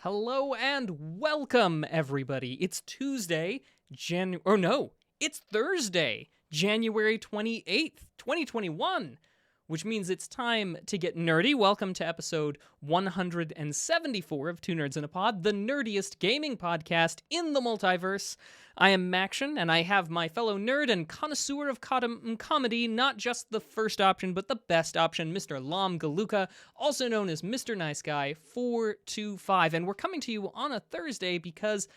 Hello and welcome, everybody. It's Tuesday, it's Thursday, January 28th, 2021, which means it's time to get nerdy. Welcome to episode 174 of Two Nerds in a Pod, the nerdiest gaming podcast in the multiverse. I am Maction, and I have my fellow nerd and connoisseur of comedy, not just the first option, but the best option, Mr. Lam Galuka, also known as Mr. Nice Guy 425. And we're coming to you on a Thursday because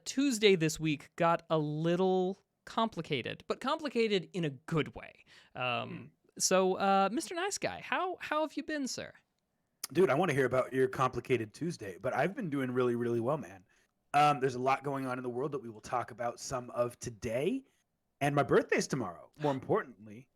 Tuesday this week got a little complicated, but complicated in a good way. So, Mr. Nice Guy, how have you been, sir? Dude, I want to hear about your complicated Tuesday, but I've been doing really, really well, man. There's a lot going on in the world that we will talk about some of today, and my birthday's tomorrow, more importantly.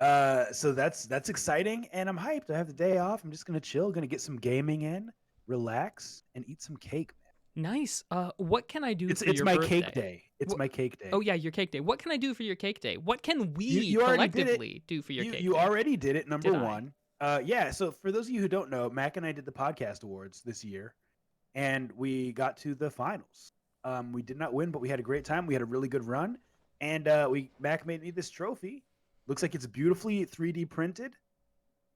So that's exciting, and I'm hyped. I have the day off. I'm just going to chill, going to get some gaming in, relax, and eat some cake, man. Nice. What can I do for your birthday? It's my cake day. It's my cake day. Oh, yeah, your cake day. What can I do for your cake day? What can we collectively do for your cake day? You already did it, number one. Yeah, so for those of you who don't know, Mac and I did the podcast awards this year, and we got to the finals. We did not win, but we had a great time. We had a really good run, and Mac made me this trophy. Looks like it's beautifully 3D printed.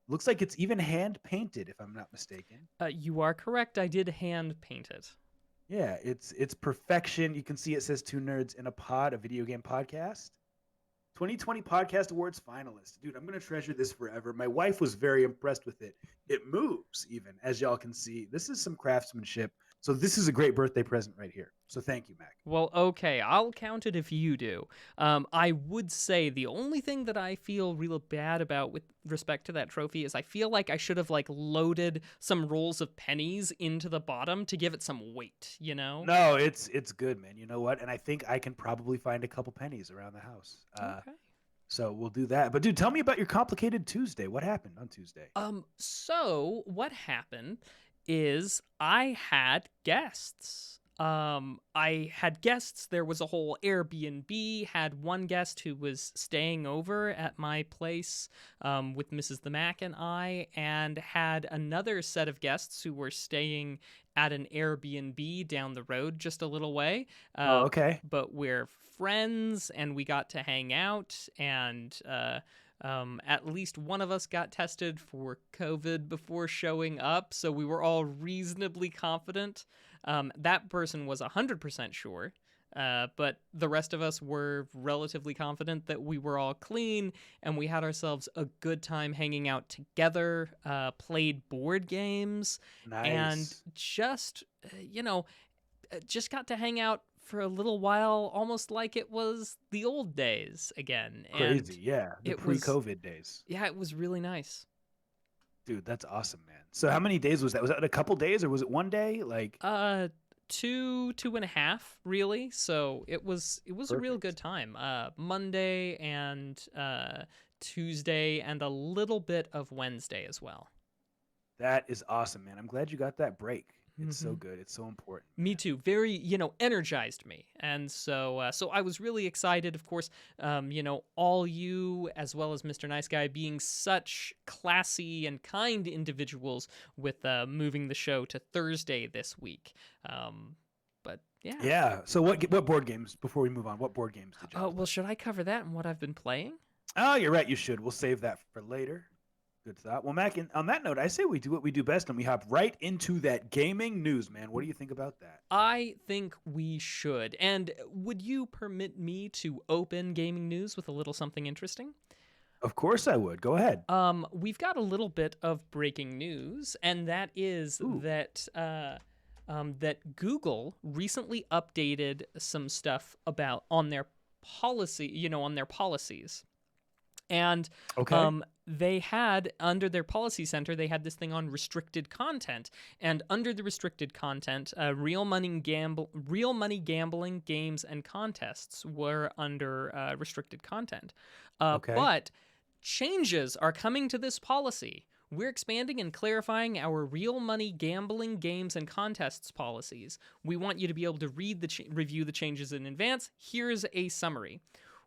Looks like it's even hand painted, if I'm not mistaken. You are correct. I did hand paint it. Yeah, it's perfection. You can see it says Two Nerds in a Pod, a video game podcast. 2020 Podcast Awards finalist. Dude, I'm going to treasure this forever. My wife was very impressed with it. It moves even, as y'all can see. This is some craftsmanship. So this is a great birthday present right here. So thank you, Mac. Well, okay, I'll count it if you do. I would say the only thing that I feel real bad about with respect to that trophy is I feel like I should have loaded some rolls of pennies into the bottom to give it some weight, you know? No, it's good, man. You know what? And I think I can probably find a couple pennies around the house. Okay. So we'll do that. But dude, tell me about your complicated Tuesday. What happened on Tuesday? So what happened is I had guests. There was a whole Airbnb, had one guest who was staying over at my place with Mrs. the Mac and I, and had another set of guests who were staying at an Airbnb down the road just a little way. Okay. But we're friends, and we got to hang out, and at least one of us got tested for COVID before showing up, so we were all reasonably confident. That person was 100% sure, but the rest of us were relatively confident that we were all clean, and we had ourselves a good time hanging out together, played board games, and just got to hang out for a little while, almost like it was the old days again. Crazy, yeah. The pre-COVID days. Yeah, it was really nice. Dude, that's awesome, man. So how many days was that? Was that a couple days or was it one day? 2.5, really. So it was a real good time. Monday and Tuesday and a little bit of Wednesday as well. That is awesome, man. I'm glad you got that break. It's so good. It's so important. Me too. Very, energized me. And so I was really excited, of course, all you as well as Mr. Nice Guy being such classy and kind individuals with moving the show to Thursday this week. But yeah. Yeah. So what board games, before we move on, what board games did you play? Well, should I cover that and what I've been playing? Oh, you're right. You should. We'll save that for later. Good thought. Well, Mac, on that note, I say we do what we do best and we hop right into that gaming news, man. What do you think about that? I think we should. And would you permit me to open gaming news with a little something interesting? Of course I would. Go ahead. We've got a little bit of breaking news, and that is that Google recently updated some stuff on their policies. And they had, under their policy center, they had this thing on restricted content. And under the restricted content, real money gambling, games, and contests were under restricted content. But changes are coming to this policy. We're expanding and clarifying our real money gambling, games, and contests policies. We want you to be able to review the changes in advance. Here's a summary.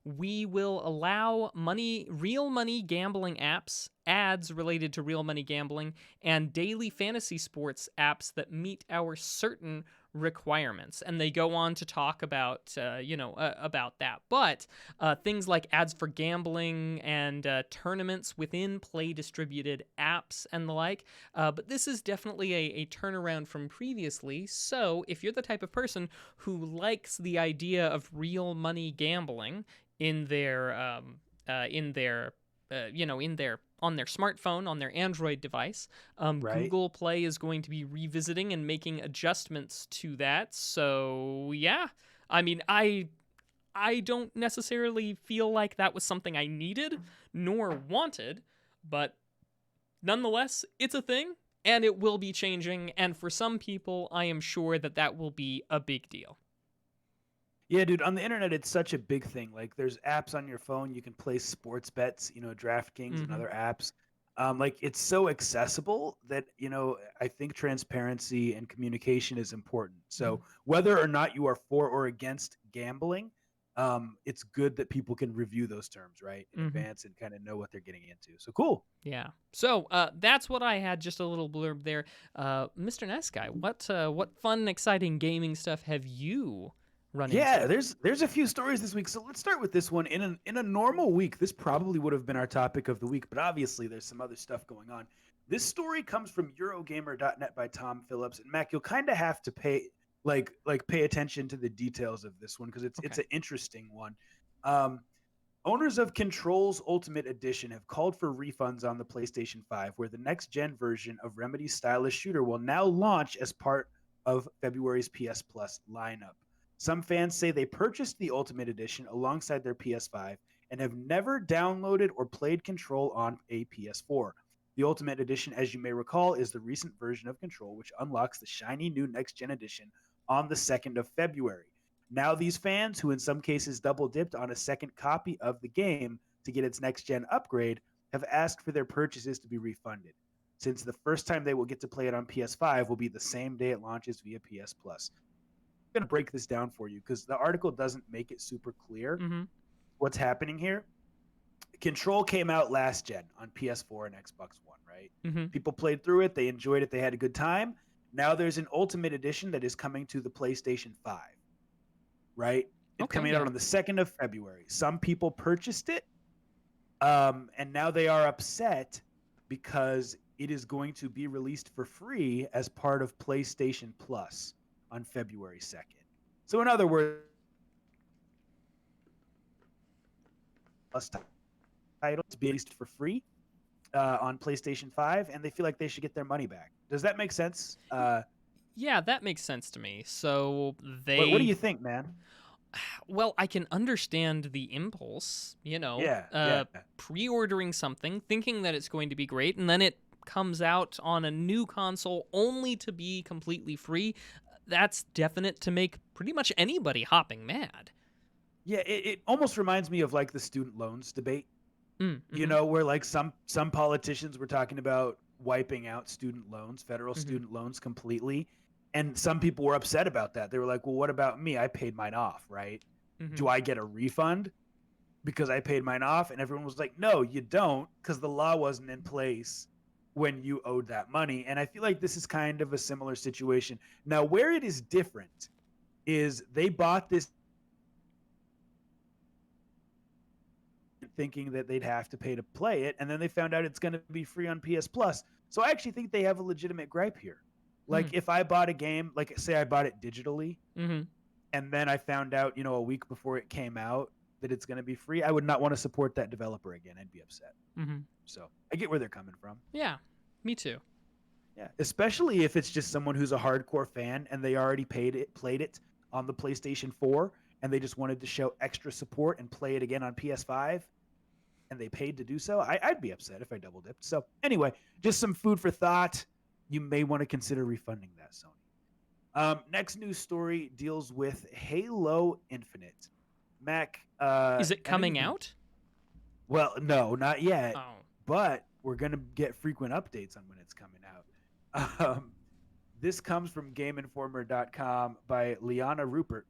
we will allow real money gambling apps, ads related to real money gambling, and daily fantasy sports apps that meet our certain requirements. And they go on to talk about, about that. But things like ads for gambling and tournaments within play distributed apps and the like. But this is definitely a turnaround from previously. So if you're the type of person who likes the idea of real money gambling in their on their smartphone, on their Android device. Right. Google Play is going to be revisiting and making adjustments to that. So yeah, I mean, I don't necessarily feel like that was something I needed nor wanted, but nonetheless, it's a thing and it will be changing. And for some people, I am sure that that will be a big deal. Yeah, dude, on the internet, it's such a big thing. Like, there's apps on your phone. You can place sports bets, DraftKings and Mm-hmm. other apps. Like, it's so accessible that, I think transparency and communication is important. So, whether or not you are for or against gambling, it's good that people can review those terms, right, in Mm-hmm. advance and kind of know what they're getting into. So, cool. Yeah. So that's what I had. Just a little blurb there. Mr. Nice Guy, what fun, exciting gaming stuff have you run Yeah, into? there's a few stories this week. So let's start with this one. In a normal week, this probably would have been our topic of the week, but obviously there's some other stuff going on. This story comes from Eurogamer.net by Tom Phillips. And Mac, you'll kind of have to pay attention to the details of this one because it's Okay. an interesting one. Um, Owners of Control's Ultimate Edition have called for refunds on the PlayStation 5, where the next gen version of Remedy's stylish shooter will now launch as part of February's PS Plus lineup. Some fans say they purchased the Ultimate Edition alongside their PS5 and have never downloaded or played Control on a PS4. The Ultimate Edition, as you may recall, is the recent version of Control, which unlocks the shiny new next gen edition on the 2nd of February. Now, these fans, who in some cases double dipped on a second copy of the game to get its next gen upgrade, have asked for their purchases to be refunded, since the first time they will get to play it on PS5 will be the same day it launches via PS Plus. I'm going to break this down for you because the article doesn't make it super clear Mm-hmm. what's happening here. Control came out last gen on PS4 and Xbox One, right? Mm-hmm. People played through it, they enjoyed it, they had a good time. Now there's an Ultimate Edition that is coming to the PlayStation 5. Right? It's Okay. coming out Yeah. on the 2nd of February. Some people purchased it, and now they are upset because it is going to be released for free as part of PlayStation Plus on February 2nd. So, in other words, Plus titles be released for free on PlayStation 5, and they feel like they should get their money back. Does that make sense? Yeah, that makes sense to me. So What do you think, man? well, I can understand the impulse, Yeah. pre-ordering something, thinking that it's going to be great, and then it comes out on a new console only to be completely free. That's definite to make pretty much anybody hopping mad. Yeah, it almost reminds me of like the student loans debate. Mm-hmm. Where like some politicians were talking about wiping out student loans, federal Mm-hmm. student loans completely. And some people were upset about that. They were like, well, what about me? I paid mine off, right? Mm-hmm. Do I get a refund because I paid mine off? And everyone was like, no, you don't, because the law wasn't in place when you owed that money. And I feel like this is kind of a similar situation. Now, where it is different is they bought this thinking that they'd have to pay to play it, and then they found out it's going to be free on PS Plus. So I actually think they have a legitimate gripe here. Like if I bought a game, like say I bought it digitally, Mm-hmm. and then I found out, a week before it came out that it's going to be free, I would not want to support that developer again. I'd be upset. Mm-hmm. So I get where they're coming from. Yeah, me too. Yeah, especially if it's just someone who's a hardcore fan and they already played it on the PlayStation 4, and they just wanted to show extra support and play it again on PS5. And they paid to do so, I'd be upset if I double dipped. So anyway, just some food for thought. You may want to consider refunding that, Sony. Next news story deals with Halo Infinite. Mac, Is it coming out? Well, no, not yet. Oh. But we're gonna get frequent updates on when it's coming out. This comes from GameInformer.com by Liana Rupert.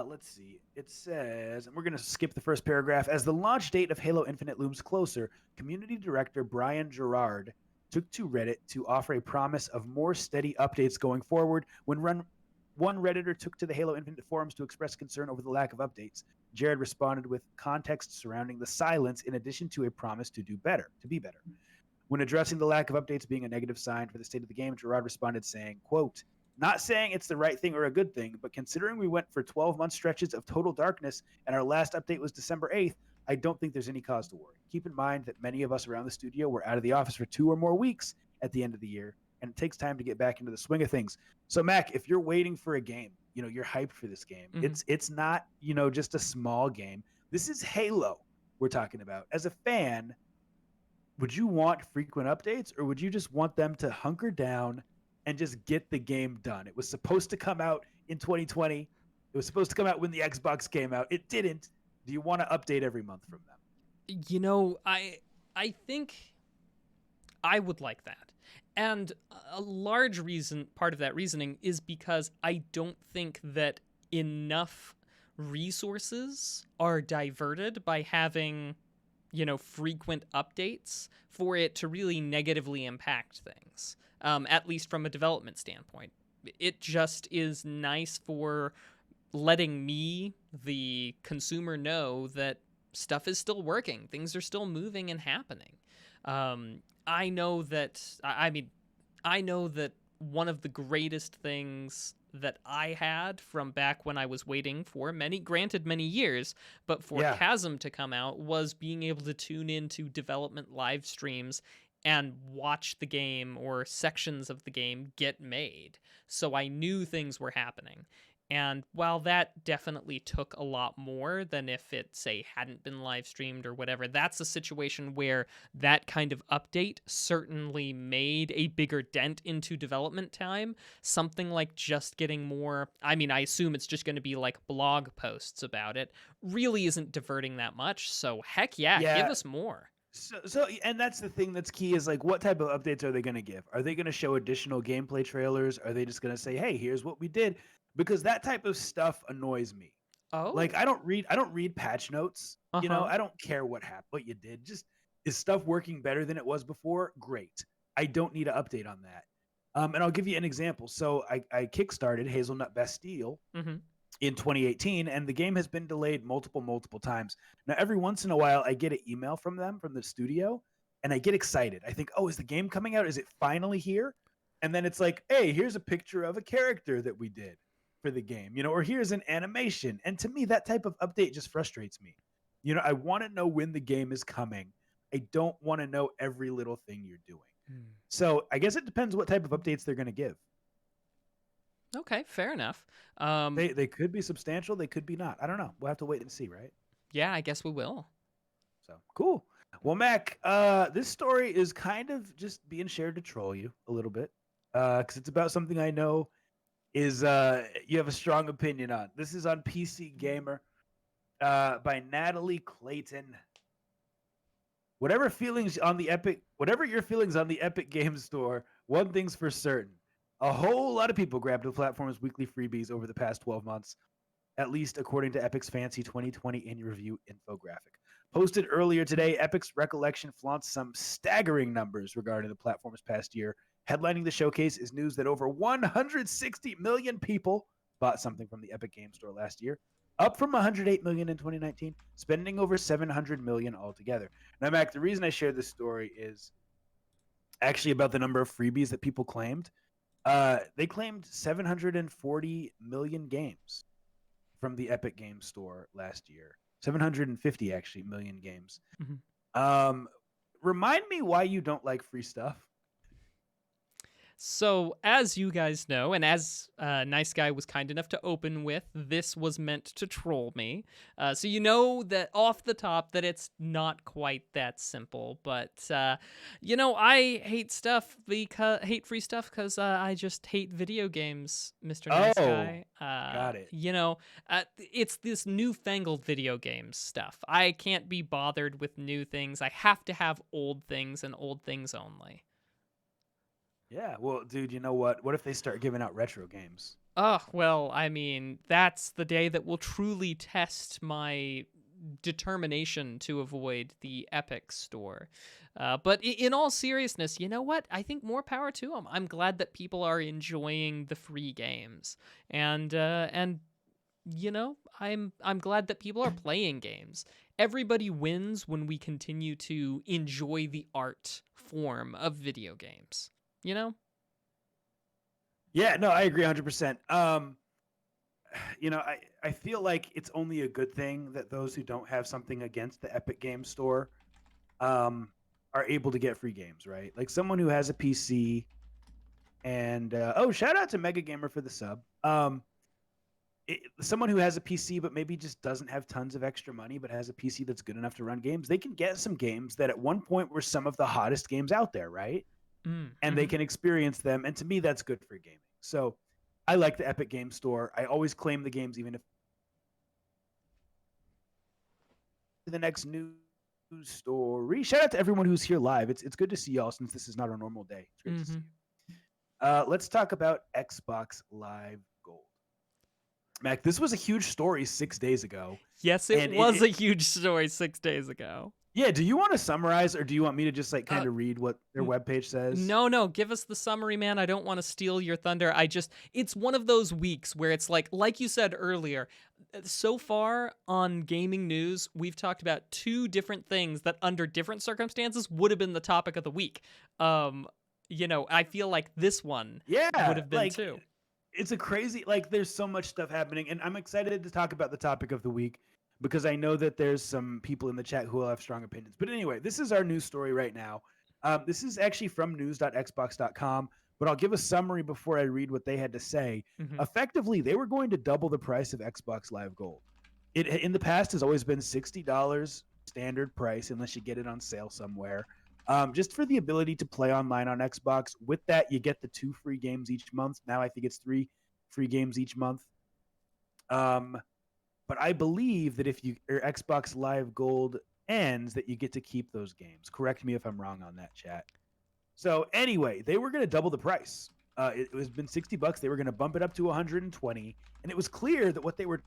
Let's see. It says, and we're going to skip the first paragraph. As the launch date of Halo Infinite looms closer, community director Brian Gerard took to Reddit to offer a promise of more steady updates going forward. One Redditor took to the Halo Infinite forums to express concern over the lack of updates. Jared responded with context surrounding the silence, in addition to a promise to be better. When addressing the lack of updates being a negative sign for the state of the game, Gerard responded saying, quote, not saying it's the right thing or a good thing, but considering we went for 12-month stretches of total darkness and our last update was December 8th, I don't think there's any cause to worry. Keep in mind that many of us around the studio were out of the office for 2 or more weeks at the end of the year, and it takes time to get back into the swing of things. So, Mac, if you're waiting for a game, you're hyped for this game. Mhm. It's not, just a small game. This is Halo we're talking about. As a fan, would you want frequent updates, or would you just want them to hunker down and just get the game done? It was supposed to come out in 2020. It was supposed to come out when the Xbox came out. It didn't. Do you want to update every month from them? I think I would like that. And a large part of that reasoning is because I don't think that enough resources are diverted by having, frequent updates for it to really negatively impact things, at least from a development standpoint. It just is nice for letting me, the consumer, know that stuff is still working, things are still moving and happening. I know that, I know that one of the greatest things that I had from back when I was waiting for many years, but for Yeah. Chasm to come out, was being able to tune into development live streams and watch the game or sections of the game get made. So I knew things were happening. And while that definitely took a lot more than if it, say, hadn't been live streamed or whatever, that's a situation where that kind of update certainly made a bigger dent into development time. Something like just getting more, I assume it's just going to be like blog posts about it, really isn't diverting that much. So heck yeah, give Yeah. us more. So, and that's the thing that's key is like, what type of updates are they going to give? Are they going to show additional gameplay trailers? Are they just going to say, hey, here's what we did? Because that type of stuff annoys me. Like, Oh. I don't read patch notes. Uh-huh. I don't care what happened, what you did. Just, is stuff working better than it was before? Great. I don't need an update on that. And I'll give you an example. So I kickstarted Hazelnut Bastille Mm-hmm. in 2018, and the game has been delayed multiple times. Now, every once in a while, I get an email from them, from the studio, and I get excited. I think, oh, is the game coming out? Is it finally here? And then it's like, hey, here's a picture of a character that we did for the game, or here's an animation. And to me, that type of update just frustrates me. I want to know when the game is coming. I don't want to know every little thing you're doing. So I guess it depends what type of updates they're going to give. Okay, fair enough. They could be substantial. They could be not. I don't know. We'll have to wait and see, right? Yeah, I guess we will. So cool. Well, Mac, this story is kind of just being shared to troll you a little bit, because it's about something I know is you have a strong opinion on. This is on PC Gamer, by Natalie Clayton. Whatever your feelings on the Epic Games Store, one thing's for certain: a whole lot of people grabbed the platform's weekly freebies over the past 12 months, at least according to Epic's fancy 2020 in review infographic. Posted earlier today, Epic's recollection flaunts some staggering numbers regarding the platform's past year. Headlining the showcase is news that over 160 million people bought something from the Epic Game Store last year, up from 108 million in 2019, spending over 700 million altogether. Now, Mac, the reason I share this story is actually about the number of freebies that people claimed. They claimed 740 million games from the Epic Game Store last year. 750 actually million games. Mhm. Remind me why you don't like free stuff. So, as you guys know, and as Nice Guy was kind enough to open with, this was meant to troll me. So you know that off the top that it's not quite that simple. But I hate free stuff because I just hate video games, Mr. Nice Oh, Guy. got it. It's this newfangled video games stuff. I can't be bothered with new things. I have to have old things and old things only. Yeah, well, dude, you know what? What if they start giving out retro games? Oh, well, I mean, that's the day that will truly test my determination to avoid the Epic store. But in all seriousness, you know what? I think more power to them. I'm glad that people are enjoying the free games, and I'm glad that people are playing games. Everybody wins when we continue to enjoy the art form of video games. You know? Yeah, no, I agree 100%. I feel like it's only a good thing that those who don't have something against the Epic Game Store um, are able to get free games, right? Like someone who has a PC and shout out to Mega Gamer for the sub. Someone who has a PC but maybe just doesn't have tons of extra money but has a PC that's good enough to run games, they can get some games that at one point were some of the hottest games out there, right? And they Mm-hmm. can experience them. And to me, that's good for gaming. So I like the Epic Game Store. I always claim the games, even if the next news story. Shout out to everyone who's here live. It's good to see y'all since this is not a normal day. It's great to see Mm-hmm. you. Let's talk about Xbox Live Gold. Mac, this was a huge story 6 days ago. Yes, it And was a huge story 6 days ago. Yeah, do you want to summarize or do you want me to just like Uh, kind of read what their webpage says? no, give us the summary, man. I don't want to steal your thunder. It's one of those weeks where it's like you said earlier, so far on gaming news, we've talked about two different things that under different circumstances would have been the topic of the week. I feel like this one would Yeah, have been like too. it's a crazy, like there's so much stuff happening and I'm excited to talk about the topic of the week because I know that there's some people in the chat who will have strong opinions. But anyway, this is our news story right now. This is actually from news.xbox.com, but I'll give a summary before I read what they had to say. Mm-hmm. Effectively, they were going to double the price of Xbox Live Gold. It in the past has always been $60 standard price unless you get it on sale somewhere. Just for the ability to play online on Xbox. With that, you get the 2 free games each month. Now I think it's 3 free games each month. But I believe that if your Xbox Live Gold ends, that you get to keep those games. Correct me if I'm wrong on that, chat. So anyway, they were going to double the price. It was been $60. They were going to bump it up to 120, and it was clear that what they were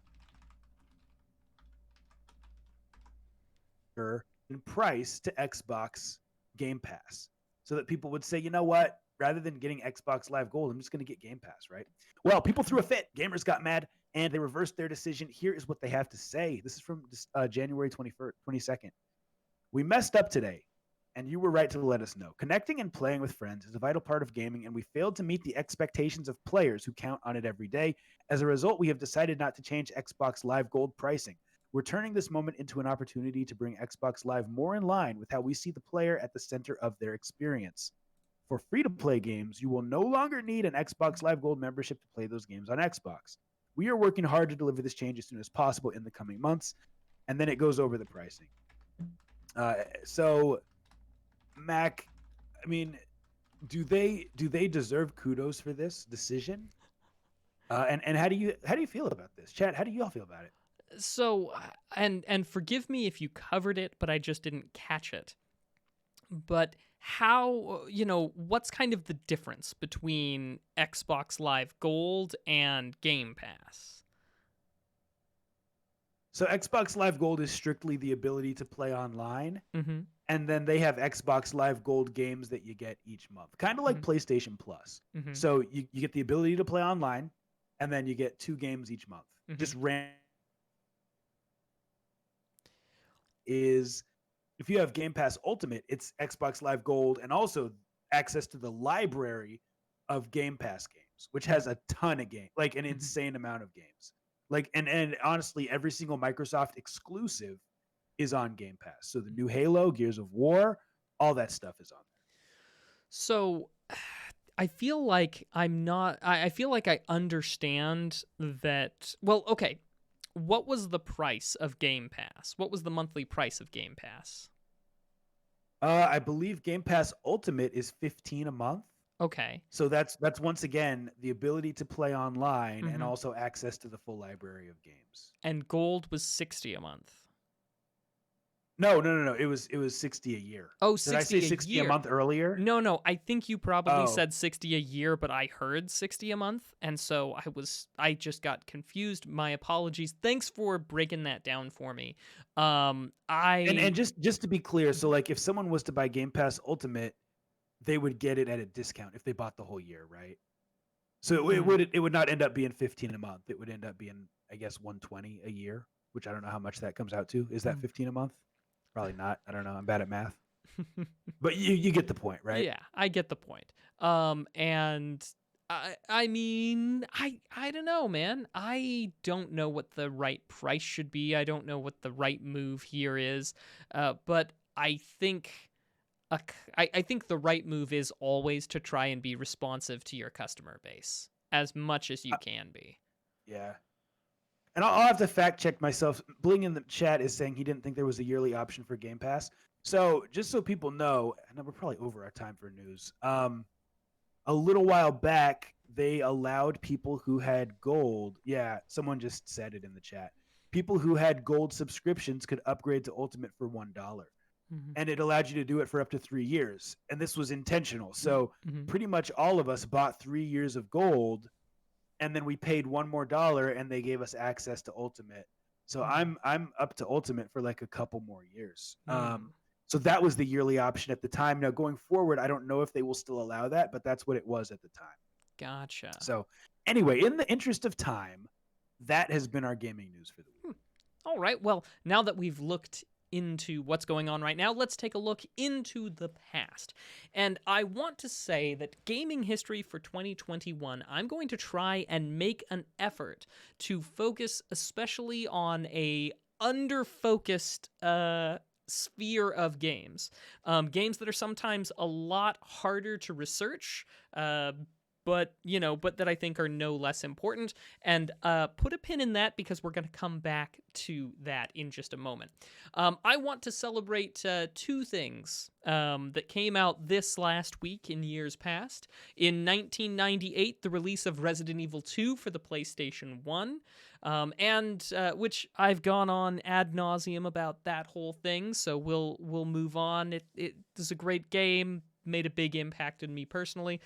in price to Xbox Game Pass, so that people would say, you know what, rather than getting Xbox Live Gold, I'm just going to get Game Pass, right? Well, people threw a fit. Gamers got mad, and they reversed their decision. Here is what they have to say. This is from January 22nd. We messed up today, and you were right to let us know. Connecting and playing with friends is a vital part of gaming, and we failed to meet the expectations of players who count on it every day. As a result, we have decided not to change Xbox Live Gold pricing. We're turning this moment into an opportunity to bring Xbox Live more in line with how we see the player at the center of their experience. For free-to-play games, you will no longer need an Xbox Live Gold membership to play those games on Xbox. We are working hard to deliver this change as soon as possible in the coming months, and then it goes over the pricing. So, Mac, I mean, do they deserve kudos for this decision? And how do you feel about this, Chad? How do you all feel about it? So, and forgive me if you covered it, but I just didn't catch it. But how, what's kind of the difference between Xbox Live Gold and Game Pass? So Xbox Live Gold is strictly the ability to play online. Mm-hmm. And then they have Xbox Live Gold games that you get each month, kind of like PlayStation Plus. Mm-hmm. So you get the ability to play online, and then you get 2 games each month. Mm-hmm. Just random. Is if you have Game Pass Ultimate, it's Xbox Live Gold and also access to the library of Game Pass games, which has a ton of games, like an insane amount of games. Like and honestly, every single Microsoft exclusive is on Game Pass. So the new Halo, Gears of War, all that stuff is on there. So I feel like I feel like I understand that. Well, okay. What was the price of Game Pass? What was the monthly price of Game Pass? I believe Game Pass Ultimate is $15 a month. Okay. So that's once again the ability to play online and also access to the full library of games. And Gold was $60 a month. No. It was 60 a year. Oh, Did I say 60 a 60 a year. month earlier? No. I think you probably Oh, said 60 a year, but I heard 60 a month, and so I just got confused. My apologies. Thanks for breaking that down for me. and I just to be clear, so like if someone was to buy Game Pass Ultimate, they would get it at a discount if they bought the whole year, right? So mm, it would not end up being 15 a month. It would end up being, I guess, 120 a year, which I don't know how much that comes out to. Is that mm. 15 a month? Probably not. I don't know. I'm bad at math. But you get the point, right? Yeah, I get the point. And I mean, I don't know, man. I don't know what the right price should be. I don't know what the right move here is. But I think I think the right move is always to try and be responsive to your customer base as much as you Uh, can be. yeah. And I'll have to fact check myself. Bling in the chat is saying he didn't think there was a yearly option for Game Pass. So just so people know, and we're probably over our time for news. A little while back, they allowed people who had gold. Yeah, someone just said it in the chat. People who had gold subscriptions could upgrade to Ultimate for $1. Hmm. And it allowed you to do it for up to 3 years. And this was intentional. So Hmm. pretty much all of us bought 3 years of gold, and then we paid one more dollar, and they gave us access to Ultimate. So I'm up to Ultimate for like a couple more years. Hmm. So that was the yearly option at the time. Now going forward, I don't know if they will still allow that, but that's what it was at the time. Gotcha. So anyway, in the interest of time, that has been our gaming news for the week. All right. Well, now that we've looked into what's going on right now, let's take a look into the past. And I want to say that gaming history for 2021, I'm going to try and make an effort to focus especially on a under-focused sphere of games. Games that are sometimes a lot harder to research, but that I think are no less important. And put a pin in that because we're going to come back to that in just a moment. I want to celebrate two things that came out this last week in years past. In 1998, the release of Resident Evil 2 for the PlayStation 1. And which I've gone on ad nauseum about that whole thing, so we'll move on. It is a great game, made a big impact on me personally.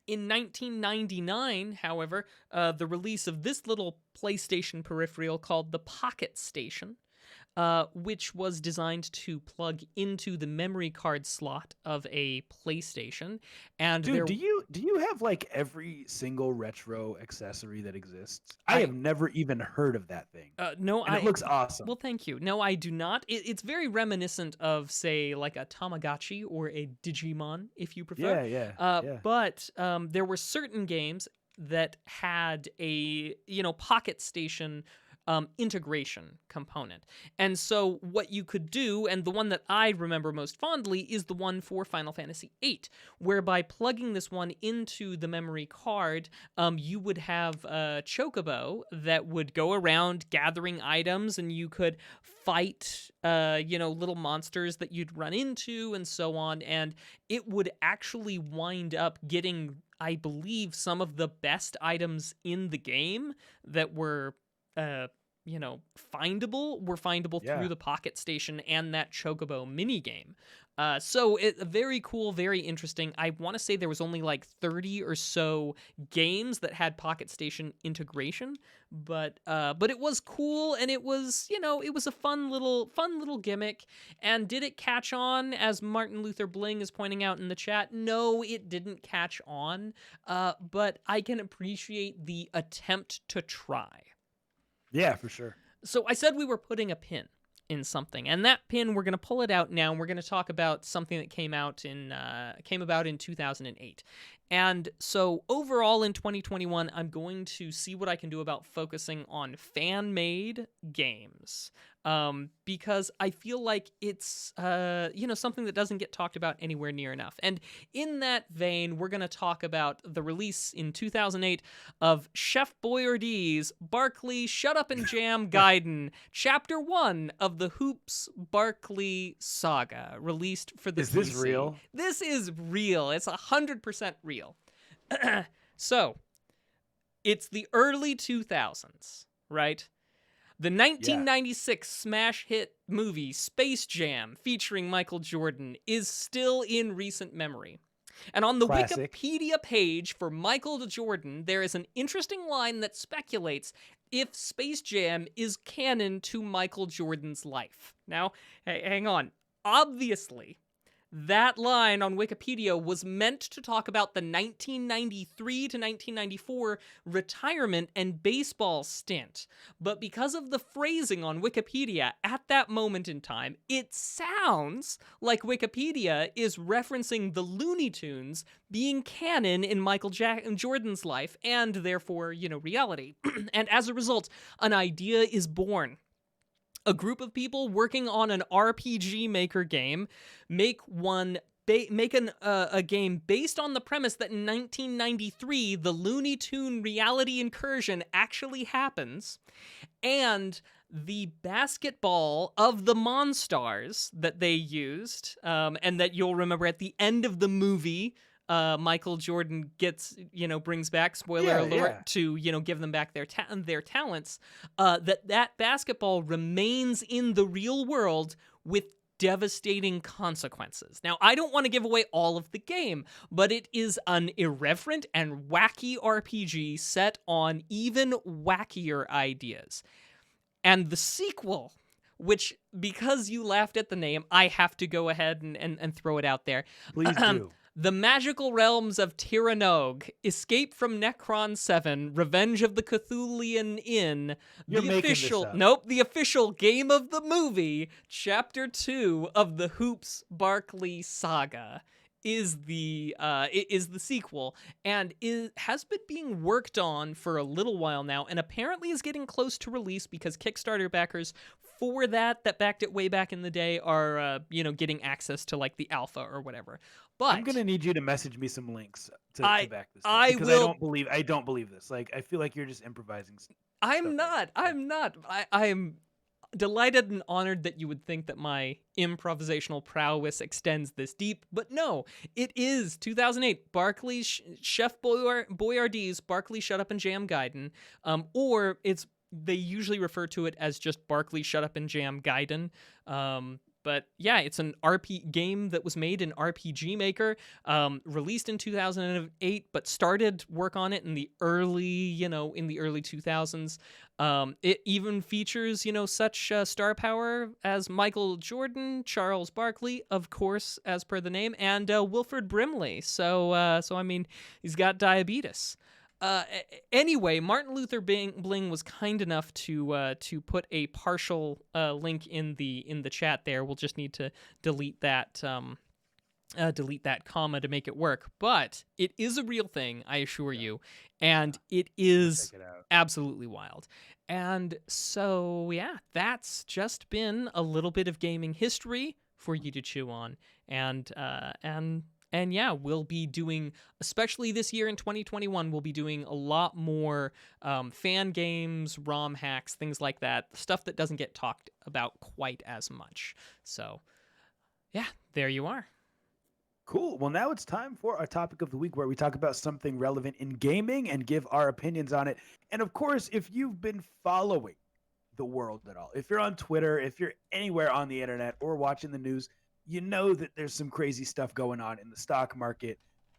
In 1999, however, the release of this little PlayStation peripheral called the Pocket Station, which was designed to plug into the memory card slot of a PlayStation, and Dude, do you have like every single retro accessory that exists? I I have never even heard of that thing. no, And it looks awesome. well, thank you. No, I do not. It's very reminiscent of, say, like a Tamagotchi or a Digimon, if you prefer. Yeah. But there were certain games that had a Pocket Station integration component. And so what you could do, and the one that I remember most fondly, is the one for Final Fantasy VIII, whereby plugging this one into the memory card, you would have a chocobo that would go around gathering items, and you could fight, little monsters that you'd run into, and so on. And it would actually wind up getting, I believe, some of the best items in the game that were uh, findable through Yeah. the Pocket Station and that Chocobo minigame. So very cool, very interesting. I want to say there was only like 30 or so games that had Pocket Station integration, but it was cool, and it was a fun little gimmick. And did it catch on, as Martin Luther Bling is pointing out in the chat? No, it didn't catch on. But I can appreciate the attempt to try. Yeah, for sure. So I said we were putting a pin in something, and that pin, we're going to pull it out now, and we're going to talk about something that came about in 2008. And so overall in 2021, I'm going to see what I can do about focusing on fan-made games, because I feel like it's something that doesn't get talked about anywhere near enough. And in that vein, we're going to talk about the release in 2008 of Chef Boyardee's Barkley Shut Up and Jam Gaiden, Chapter 1 of the Hoops Barkley Saga, released for the Is this PC. real? This is real. It's 100% real. So, it's the early 2000s, right? The Yeah. 1996 smash hit movie Space Jam featuring Michael Jordan is still in recent memory. And on the Classic. Wikipedia page for Michael Jordan, there is an interesting line that speculates if Space Jam is canon to Michael Jordan's life. Now, hang on. Obviously, that line on Wikipedia was meant to talk about the 1993 to 1994 retirement and baseball stint. But because of the phrasing on Wikipedia at that moment in time, it sounds like Wikipedia is referencing the Looney Tunes being canon in Michael Jordan's life and therefore, reality. And as a result, an idea is born. A group of people working on an RPG Maker game make a game based on the premise that in 1993 the Looney Tune reality incursion actually happens, and the basketball of the Monstars that they used, and that you'll remember at the end of the movie. Michael Jordan brings back, spoiler alert, to, give them back their talents, that basketball remains in the real world with devastating consequences. Now, I don't want to give away all of the game, but it is an irreverent and wacky RPG set on even wackier ideas. And the sequel, which, because you laughed at the name, I have to go ahead and throw it out there. Please do. The Magical Realms of Tiranogue, Escape from Necron 7, Revenge of the Cthulhian Inn, the official game of the movie, Chapter 2 of the Hoops Barkley saga is the sequel, and has been being worked on for a little while now, and apparently is getting close to release because Kickstarter backers for that backed it way back in the day are getting access to like the alpha or whatever. But I'm gonna need you to message me some links to back this up, because I don't believe this. Like, I feel like you're just improvising. I'm not. I am delighted and honored that you would think that my improvisational prowess extends this deep, but no, it is 2008 Barkley's Chef Boyardee's Barkley Shut Up and Jam Gaiden, or they usually refer to it as just Barkley Shut Up and Jam Gaiden. But yeah, it's an RP game that was made in RPG Maker, released in 2008, but started work on it in the early 2000s. It even features, such star power as Michael Jordan, Charles Barkley, of course, as per the name, and Wilford Brimley. So I mean, he's got diabetes. Anyway, Martin Luther Bling was kind enough to put a partial link in the chat there. We'll just need to delete that comma to make it work. But it is a real thing, I assure you, and it is absolutely wild. And so yeah, that's just been a little bit of gaming history for you to chew on, and yeah, we'll be doing, especially this year in 2021, we'll be doing a lot more fan games, ROM hacks, things like that, stuff that doesn't get talked about quite as much. So, yeah, there you are. Cool. Well, now it's time for our topic of the week, where we talk about something relevant in gaming and give our opinions on it. And of course, if you've been following the world at all, if you're on Twitter, if you're anywhere on the internet or watching the news, you know that there's some crazy stuff going on in the stock market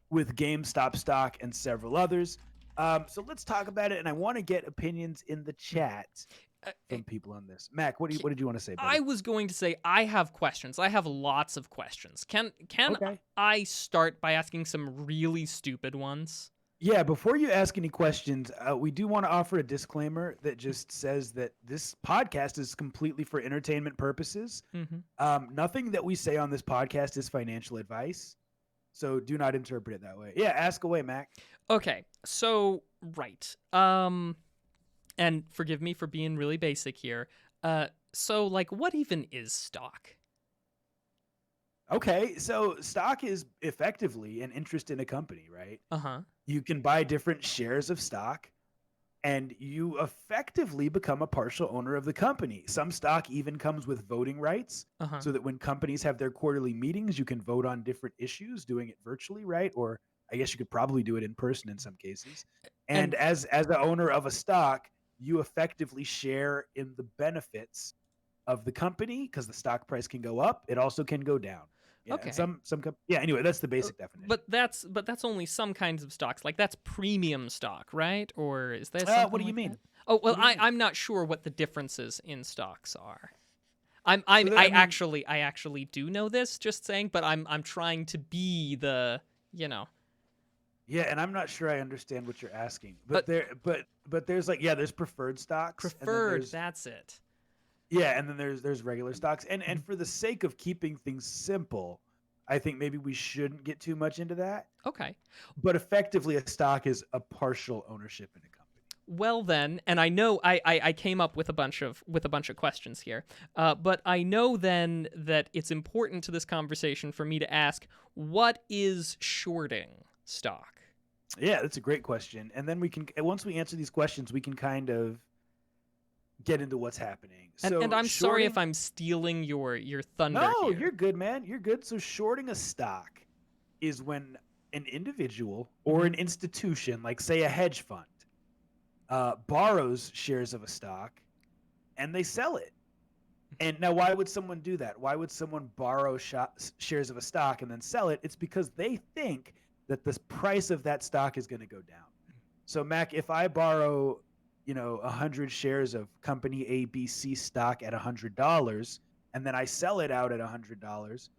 with GameStop stock and several others. So let's talk about it, and I want to get opinions in the chat from people on this. Mac, what did you want to say, buddy? I was going to say I have questions. I have lots of questions. Can I start by asking some really stupid ones? Yeah, before you ask any questions, we do want to offer a disclaimer that just says that this podcast is completely for entertainment purposes. Mm-hmm. Nothing that we say on this podcast is financial advice, so do not interpret it that way. Yeah, ask away, Mac. Okay, so right. And forgive me for being really basic here. So like, what even is stock? Okay, so stock is effectively an interest in a company, right? Uh-huh. You can buy different shares of stock, and you effectively become a partial owner of the company. Some stock even comes with voting rights, so that when companies have their quarterly meetings, you can vote on different issues, doing it virtually, right? Or I guess you could probably do it in person in some cases. And as the owner of a stock, you effectively share in the benefits of the company because the stock price can go up. It also can go down. Yeah, and Okay. yeah. Anyway, that's the Uh, basic definition. But that's only some kinds of stocks. Like that's premium stock, right? Or is there something What do you like that? mean? Oh well, What do you mean? I'm not sure what the differences in stocks are. I mean, I actually do know this. Just saying, but I'm trying to be the you know. yeah, and I'm not sure I understand what you're asking. Uh, But there's like, yeah, there's preferred stocks, and then Preferred. That's it. there's regular stocks, and Mhm. for the sake of keeping things simple, I think maybe we shouldn't get too much into that. Okay. But effectively, a stock is a partial ownership in a company. Well then, and I know I came up with a bunch of questions here, but I know then that it's important to this conversation for me to ask, what is shorting stock? Yeah, that's a great question. And then once we answer these questions, we can kind of get into what's happening. And So I'm sorry if shorting, I'm stealing your thunder no, here. you're good, man. You're good. So shorting a stock is when an individual or Mhm. an institution, like say a hedge fund, borrows shares of a stock and they sell it. And now, why would someone do that? Why would someone borrow shares of a stock and then sell it? It's because they think that the price of that stock is going to go down. So, Mac, if I borrow, 100 shares of company ABC stock at $100, and then I sell it out at $100,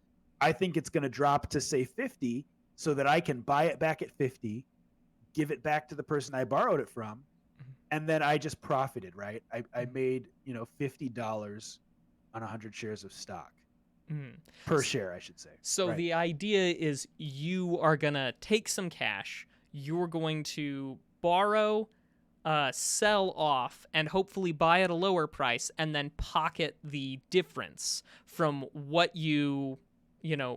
I think it's going to drop to say 50, so that I can buy it back at 50, give it back to the person I borrowed it from, and then I just profited, right? I made, $50 on 100 shares of stock Mhm. per share, I should say. So Right. the idea is you are gonna take some cash, you're going to borrow, sell off, and hopefully buy at a lower price, and then pocket the difference from what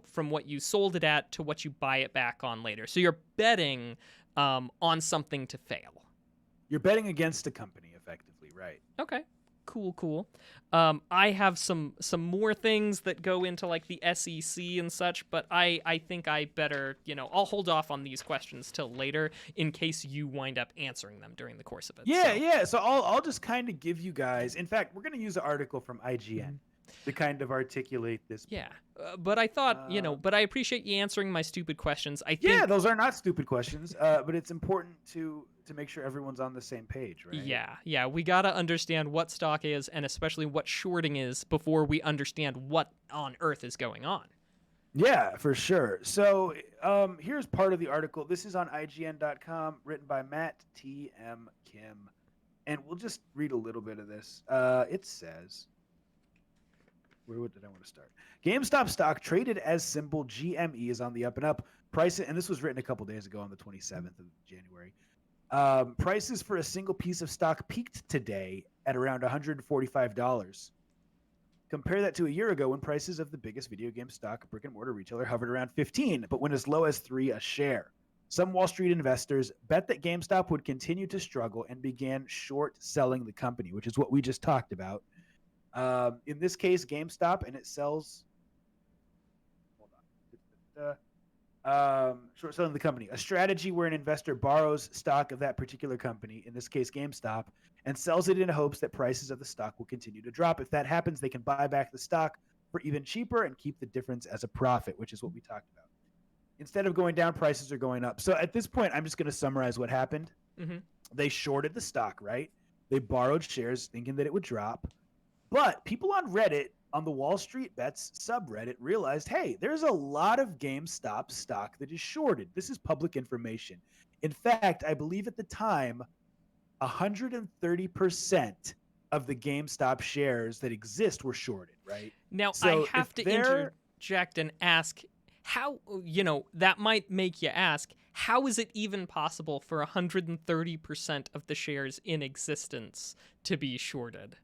from what you sold it at to what you buy it back on later. So you're betting on something to fail. You're betting against a company, effectively, right? Okay. Cool. I have some more things that go into like the SEC and such, but I think I better, I'll hold off on these questions till later in case you wind up answering them during the course of it. Yeah, So, yeah. So I'll just kind of give you guys. In fact, we're going to use an article from IGN Mhm. to kind of articulate this Yeah. point. But I thought, Uh, but I appreciate you answering my stupid questions. I yeah, think those are not stupid questions, but it's important to make sure everyone's on the same page, right? yeah, we got to understand what stock is and especially what shorting is before we understand what on earth is going on. Yeah, for sure. So here's part of the article. This is on IGN.com, written by Matt T. M. Kim. And we'll just read a little bit of this. It says, where did I want to start? GameStop stock traded as symbol GME is on the up and up. Price, and this was written a couple days ago on the 27th of January. Prices for a single piece of stock peaked today at around $145. Compare that to a year ago when prices of the biggest video game stock brick and mortar retailer hovered around 15, but went as low as 3 a share. Some Wall Street investors bet that GameStop would continue to struggle and began short selling the company, which is what we just talked about. In this case, GameStop, and it sells. Hold on. Short selling the company, a strategy where an investor borrows stock of that particular company, in this case GameStop, and sells it in hopes that prices of the stock will continue to drop. If that happens, they can buy back the stock for even cheaper and keep the difference as a profit, which is what we talked about. Instead of going down, prices are going up. So at this point, I'm just going to summarize what happened. Mm-hmm. They shorted the stock, right? They borrowed shares thinking that it would drop. But people on Reddit, on the Wall Street Bets subreddit, realized, hey, there's a lot of GameStop stock that is shorted. This is public information. In fact, I believe at the time, 130% of the GameStop shares that exist were shorted, right? Now, I So if have to they're interject and ask how, that might make you ask, how is it even possible for 130% of the shares in existence to be shorted?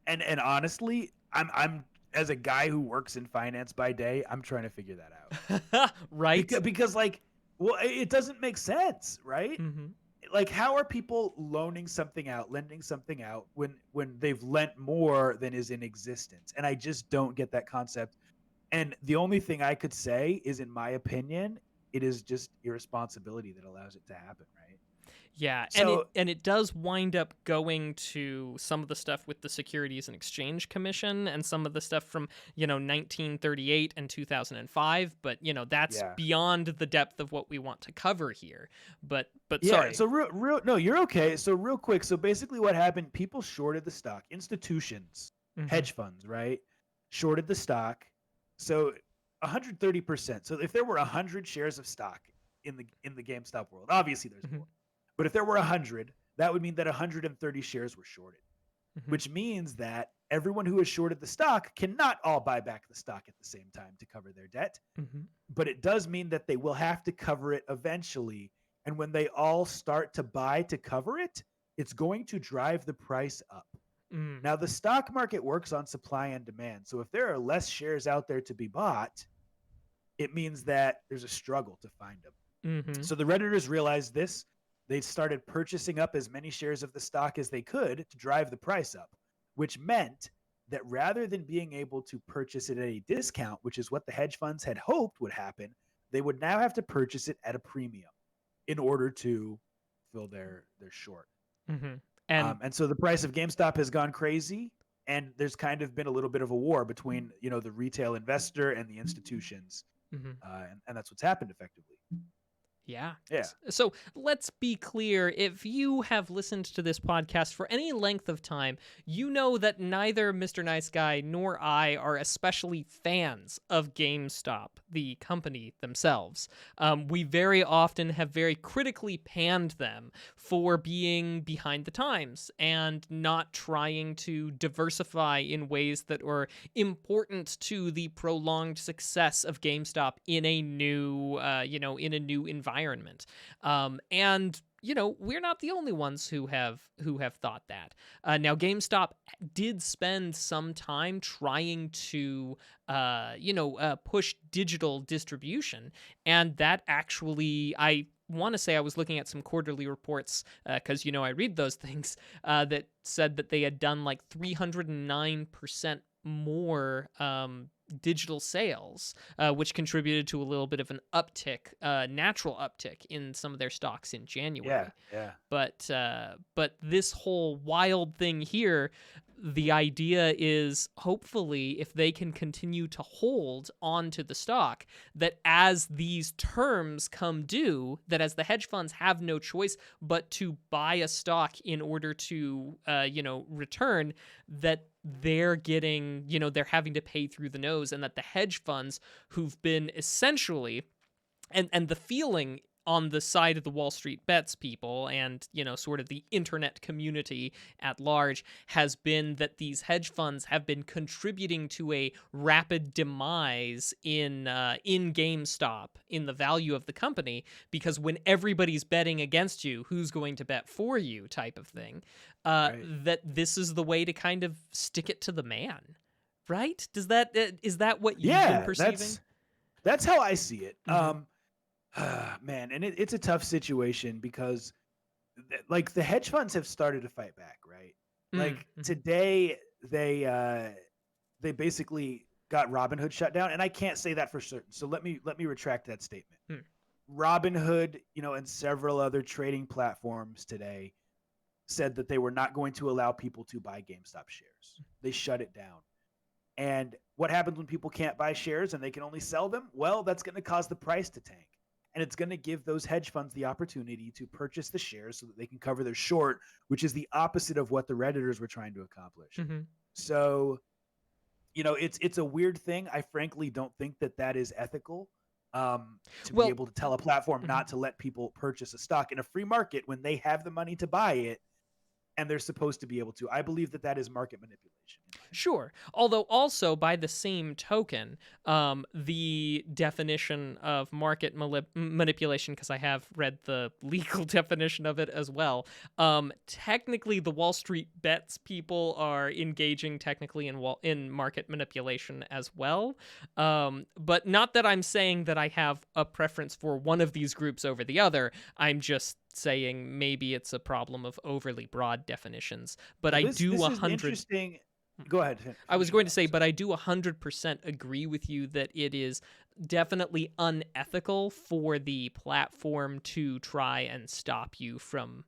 and honestly, I'm as a guy who works in finance by day, I'm trying to figure that out. Right? Because like, well, it doesn't make sense, right? Mm-hmm. Like, how are people lending something out when they've lent more than is in existence? And I just don't get that concept. And the only thing I could say is, in my opinion, it is just irresponsibility that allows it to happen, right? Yeah, So and it does wind up going to some of the stuff with the Securities and Exchange Commission and some of the stuff from, 1938 and 2005, but that's yeah. beyond the depth of what we want to cover here. But Yeah, sorry. so no, you're okay. So real quick, so basically what happened, people shorted the stock, institutions, Mhm. hedge funds, right? Shorted the stock. So 130%. So if there were 100 shares of stock in the GameStop world, obviously there's Mhm. more. But if there were 100, that would mean that 130 shares were shorted, Mhm. which means that everyone who has shorted the stock cannot all buy back the stock at the same time to cover their debt, Mhm. but it does mean that they will have to cover it eventually. And when they all start to buy to cover it, it's going to drive the price up. Mm. Now, the stock market works on supply and demand. So if there are less shares out there to be bought, it means that there's a struggle to find them. Mhm. So the Redditors realized this. They started purchasing up as many shares of the stock as they could to drive the price up, which meant that rather than being able to purchase it at a discount, which is what the hedge funds had hoped would happen, they would now have to purchase it at a premium in order to fill their short. Mhm. And And so the price of GameStop has gone crazy, and there's kind of been a little bit of a war between the retail investor and the institutions, mhm. and that's what's happened effectively. Yeah. Yeah. So let's be clear. If you have listened to this podcast for any length of time, you know that neither Mr. Nice Guy nor I are especially fans of GameStop, the company themselves. We very often have very critically panned them for being behind the times and not trying to diversify in ways that are important to the prolonged success of GameStop in a new, in a new environment. And we're not the only ones who have thought that. Now, GameStop did spend some time trying to, push digital distribution, and that actually, I want to say I was looking at some quarterly reports because I read those things that said that they had done like 309% more digital sales, which contributed to a little bit of an uptick, natural uptick in some of their stocks in Yeah. January. Yeah. But this whole wild thing here, the idea is hopefully if they can continue to hold on to the stock, that as these terms come due, that as the hedge funds have no choice but to buy a stock in order to, return, that they're getting, they're having to pay through the nose, and that the hedge funds who've been essentially, and the feeling on the side of the Wall Street Bets people and, sort of the internet community at large has been that these hedge funds have been contributing to a rapid demise in GameStop, in the value of the company, because when everybody's betting against you, who's going to bet for you type of thing, Right. that this is the way to kind of stick it to the man. Right? Is that what you've been Yeah. perceiving? That's how I see it. Mm-hmm. Man, and it's a tough situation because like the hedge funds have started to fight back, right? Like Mm-hmm. today they basically got Robinhood shut down, and I can't say that for certain. So let me retract that statement. Robinhood, and several other trading platforms today said that they were not going to allow people to buy GameStop shares. They shut it down. And what happens when people can't buy shares and they can only sell them? Well, that's going to cause the price to tank. And it's going to give those hedge funds the opportunity to purchase the shares so that they can cover their short, which is the opposite of what the Redditors were trying to accomplish. Mm-hmm. So, it's a weird thing. I frankly don't think that is ethical, to be Well, able to tell a platform mhm. not to let people purchase a stock in a free market when they have the money to buy it and they're supposed to be able to. I believe that is market manipulation. Sure. Although also by the same token, the definition of market manipulation, because I have read the legal definition of it as well. Technically, the Wall Street Bets people are engaging technically in market manipulation as well. But not that I'm saying that I have a preference for one of these groups over the other. I'm just saying maybe it's a problem of overly broad definitions. But Well, I this do this a is hundred. interesting. Go ahead. I was Finish your going to thought. say, but I do 100% agree with you that it is definitely unethical for the platform to try and stop you from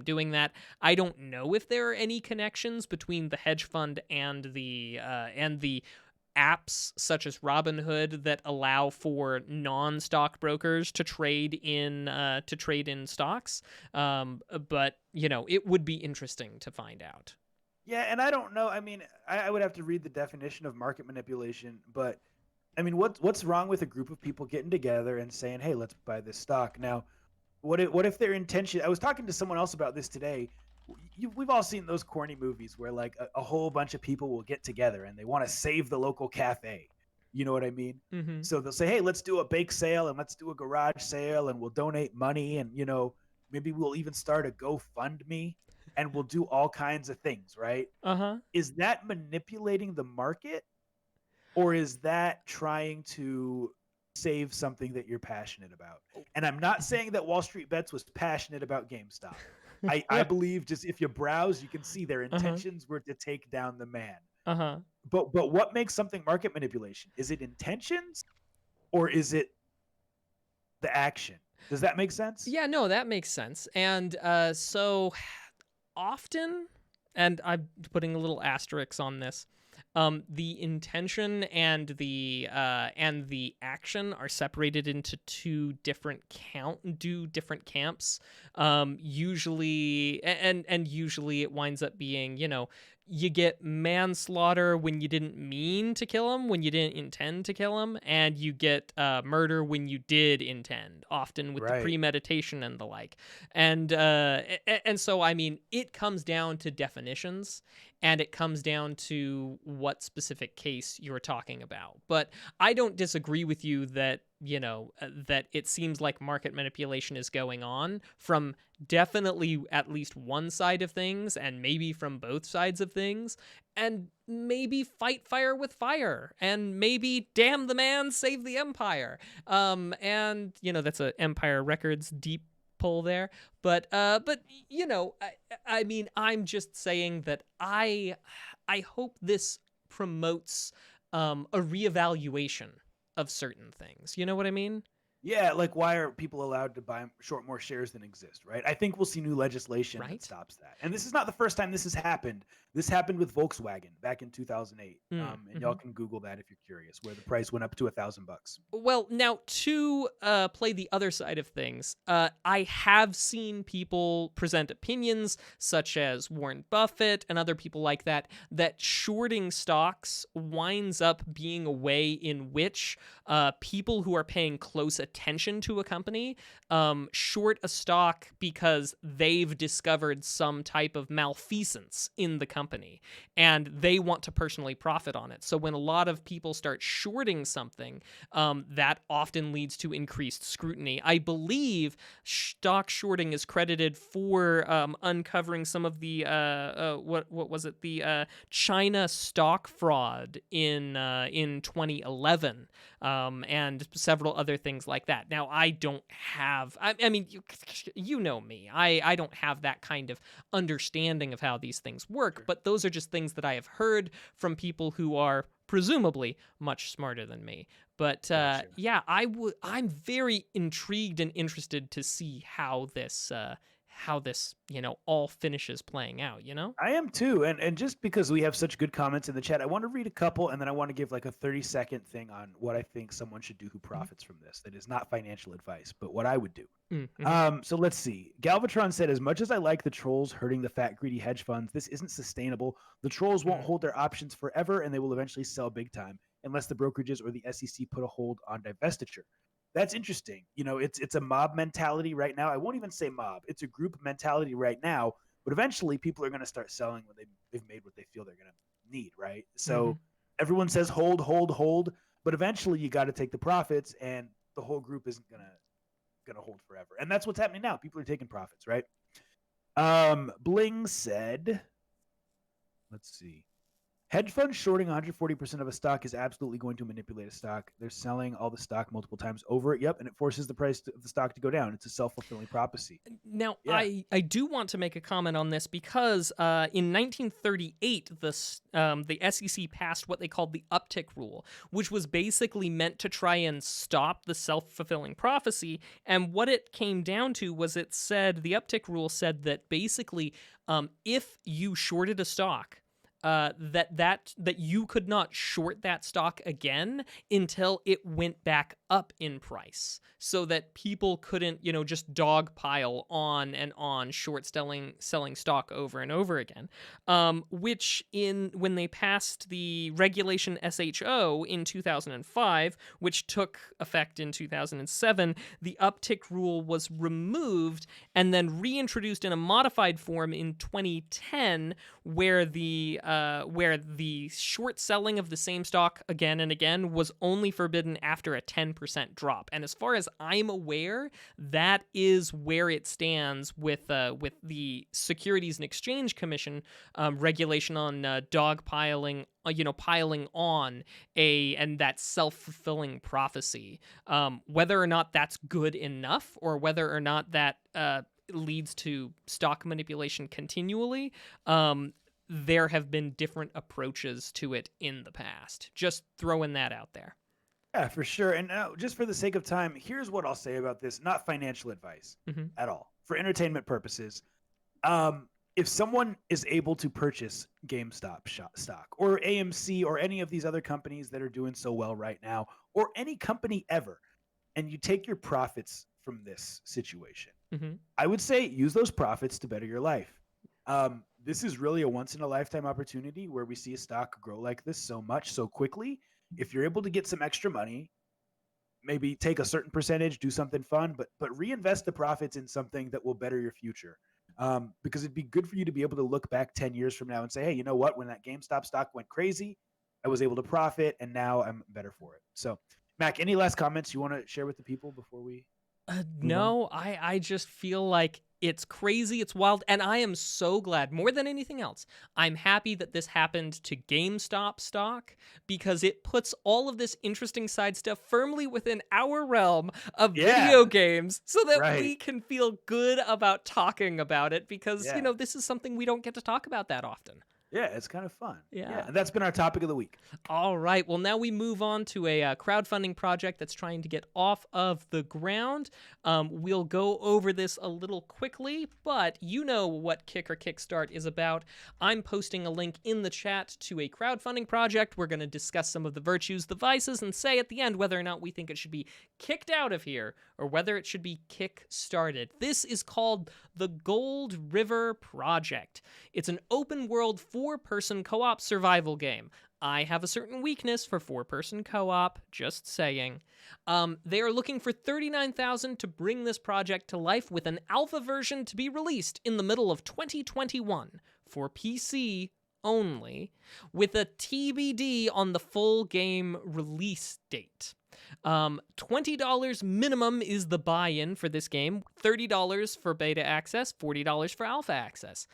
doing that. I don't know if there are any connections between the hedge fund and the apps such as Robinhood that allow for non-stockbrokers to trade in stocks. But it would be interesting to find out. Yeah, and I don't know. I mean, I would have to read the definition of market manipulation, but I mean, what's wrong with a group of people getting together and saying, "Hey, let's buy this stock"? Now, what if their intention? I was talking to someone else about this today. We've all seen those corny movies where like a whole bunch of people will get together and they want to save the local cafe. You know what I mean? Mm-hmm. So they'll say, "Hey, let's do a bake sale and let's do a garage sale and we'll donate money and maybe we'll even start a GoFundMe and we'll do all kinds of things." Right? Uh-huh. Is that manipulating the market, or is that trying to save something that you're passionate about? And I'm not saying that Wall Street Bets was passionate about GameStop. I believe just if you browse, you can see their Uh-huh. intentions were to take down the man. Uh-huh. But what makes something market manipulation? Is it intentions or is it the action? Does that make sense? Yeah, no, that makes sense. And so often, and I'm putting a little asterisk on this, the intention and the action are separated into two different camps. Usually, and usually it winds up being, you get manslaughter when you didn't mean to kill him, when you didn't intend to kill him, and you get murder when you did intend, often with the Right. premeditation and the like. And so, I mean, it comes down to definitions, and it comes down to what specific case you're talking about. But I don't disagree with you that that it seems like market manipulation is going on from definitely at least one side of things, and maybe from both sides of things, and maybe fight fire with fire, and maybe damn the man, save the empire. And that's a Empire Records deep pull there, but I mean, I'm just saying that I hope this promotes a reevaluation of certain things. You know what I mean? Yeah, like why are people allowed to buy short more shares than exist, right? I think we'll see new legislation that Right? stops that. And this is not the first time this has happened. This happened with Volkswagen back in 2008. And y'all Mm-hmm. can Google that if you're curious, where the price went up to $1,000. Well, now to play the other side of things, I have seen people present opinions, such as Warren Buffett and other people like that, that shorting stocks winds up being a way in which people who are paying close attention to a company short a stock because they've discovered some type of malfeasance in the company and they want to personally profit on it. So when a lot of people start shorting something, that often leads to increased scrutiny. I believe stock shorting is credited for uncovering some of the what was it, the China stock fraud in 2011, and several other things like that. Now I don't have, I mean, you know me, I don't have that kind of understanding of how these things work, Sure. but those are just things that I have heard from people who are presumably much smarter than me. But Gotcha. yeah, I'm very intrigued and interested to see how this all finishes playing out. I am too. And just because we have such good comments in the chat, I want to read a couple and then I want to give like a 30-second thing on what I think someone should do who profits from this. That is not financial advice, but what I would do. Mm-hmm. So let's see. Galvatron said, as much as I like the trolls hurting the fat, greedy hedge funds, this isn't sustainable. The trolls won't hold their options forever, and they will eventually sell big time unless the brokerages or the SEC put a hold on divestiture. That's interesting. It's a mob mentality right now. I won't even say mob. It's a group mentality right now, but eventually people are going to start selling when they've made what they feel they're going to need, right? Mm-hmm. So everyone says hold, hold, hold, but eventually you got to take the profits, and the whole group isn't going to hold forever. And that's what's happening now. People are taking profits, right? Bling said, let's see. Hedge funds shorting 140% of a stock is absolutely going to manipulate a stock. They're selling all the stock multiple times over. Yep, and it forces the price of the stock to go down. It's a self-fulfilling prophecy. Now, Yeah. I do want to make a comment on this because in 1938, the SEC passed what they called the Uptick Rule, which was basically meant to try and stop the self-fulfilling prophecy. And what it came down to was the Uptick Rule said that basically if you shorted a stock, that you could not short that stock again until it went back up in price, so that people couldn't, just dogpile on and on short selling stock over and over again. Which when they passed the regulation SHO in 2005, which took effect in 2007, the Uptick Rule was removed and then reintroduced in a modified form in 2010, where the short selling of the same stock again and again was only forbidden after a 10% drop. And as far as I'm aware, that is where it stands with the Securities and Exchange Commission regulation on dogpiling, piling on and that self-fulfilling prophecy. Whether or not that's good enough, or whether or not that leads to stock manipulation continually, there have been different approaches to it in the past. Just throwing that out there. Yeah, for sure. And just for the sake of time, here's what I'll say about this. Not financial advice at all. For entertainment purposes, if someone is able to purchase GameStop stock or AMC or any of these other companies that are doing so well right now, or any company ever, and you take your profits from this situation, I would say use those profits to better your life. This is really a once in a lifetime opportunity where we see a stock grow like this so much so quickly. If you're able to get some extra money, maybe take a certain percentage, do something fun, but reinvest the profits in something that will better your future. Because it'd be good for you to be able to look back 10 years from now and say, hey, you know what? When that GameStop stock went crazy, I was able to profit, and now I'm better for it. So, Mac, any last comments you want to share with the people before we No, I just feel like it's crazy, it's wild, and I am so glad, more than anything else, I'm happy that this happened to GameStop stock, because it puts all of this interesting side stuff firmly within our realm of video games, so that we can feel good about talking about it, because, this is something we don't get to talk about that often. Yeah, it's kind of fun. Yeah. And that's been our topic of the week. All right. Well, now we move on to a crowdfunding project that's trying to get off of the ground. We'll go over this a little quickly, but you know what Kick or Kickstart is about. I'm posting a link in the chat to a crowdfunding project. We're going to discuss some of the virtues, the vices, and say at the end whether or not we think it should be kicked out of here or whether it should be kick-started. This is called the Gold River Project. It's an open-world four-person co-op survival game. I have a certain weakness for four-person co-op, just saying. They are looking for $39,000 to bring this project to life, with an alpha version to be released in the middle of 2021 for PC only, with a TBD on the full game release date. $20 minimum is the buy-in for this game, $30 for beta access, $40 for alpha access.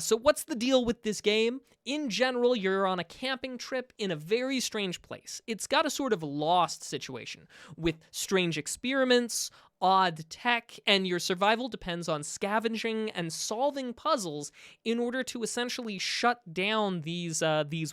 So what's the deal with this game? In general, you're on a camping trip in a very strange place. It's got a sort of Lost situation, with strange experiments, odd tech, and your survival depends on scavenging and solving puzzles in order to essentially shut down these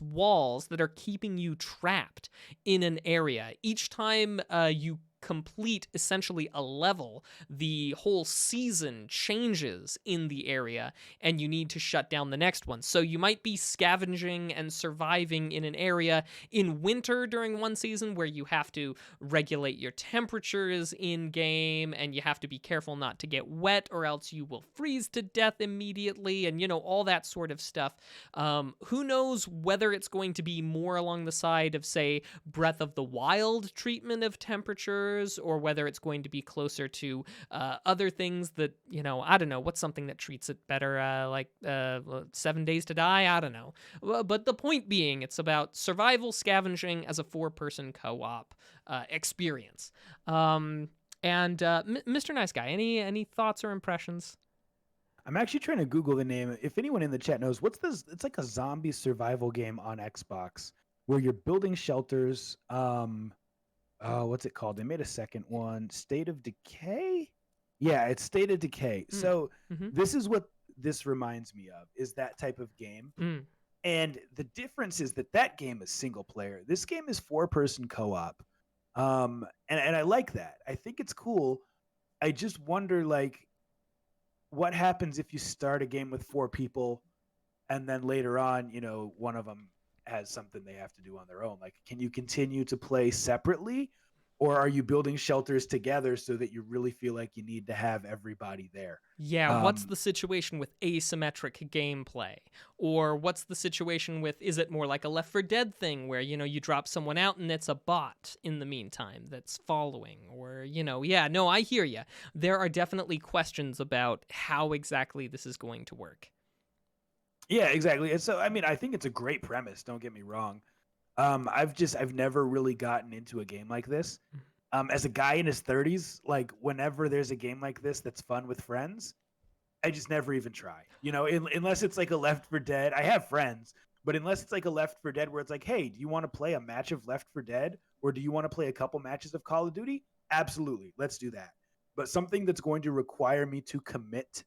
walls that are keeping you trapped in an area. Each time you complete essentially a level, the whole season changes in the area, and you need to shut down the next one. So you might be scavenging and surviving in an area in winter during one season, where you have to regulate your temperatures in game, and you have to be careful not to get wet, or else you will freeze to death immediately, and all that sort of stuff. Who knows whether it's going to be more along the side of, say, Breath of the Wild treatment of temperatures, or whether it's going to be closer to other things that, I don't know, what's something that treats it better, like 7 Days to Die? I don't know. But the point being, it's about survival scavenging as a four-person co-op experience. And Mr. Nice Guy, any thoughts or impressions? I'm actually trying to Google the name. If anyone in the chat knows, what's this? It's like a zombie survival game on Xbox where you're building shelters. Oh, what's it called? They made a second one. State of Decay? Yeah, it's State of Decay. Mm. So Mm-hmm. this is what this reminds me of, is that type of game. Mm. And the difference is that that game is single player. This game is 4-person co-op. And I like that. I think it's cool. I just wonder, like, what happens if you start a game with 4 people and then later on, one of them has something they have to do on their own? Like, can you continue to play separately, or are you building shelters together so that you really feel like you need to have everybody there? Yeah, what's the situation with asymmetric gameplay? Or what's the situation with, is it more like a Left 4 Dead thing where, you drop someone out and it's a bot in the meantime that's following? Or, yeah, no, I hear you. There are definitely questions about how exactly this is going to work. Yeah, exactly. And so, I mean, I think it's a great premise. Don't get me wrong. I've never really gotten into a game like this. As a guy in his 30s, like, whenever there's a game like this that's fun with friends, I just never even try. Unless it's like a Left 4 Dead. I have friends, but unless it's like a Left 4 Dead where it's like, hey, do you want to play a match of Left 4 Dead, or do you want to play a couple matches of Call of Duty? Absolutely, let's do that. But something that's going to require me to commit,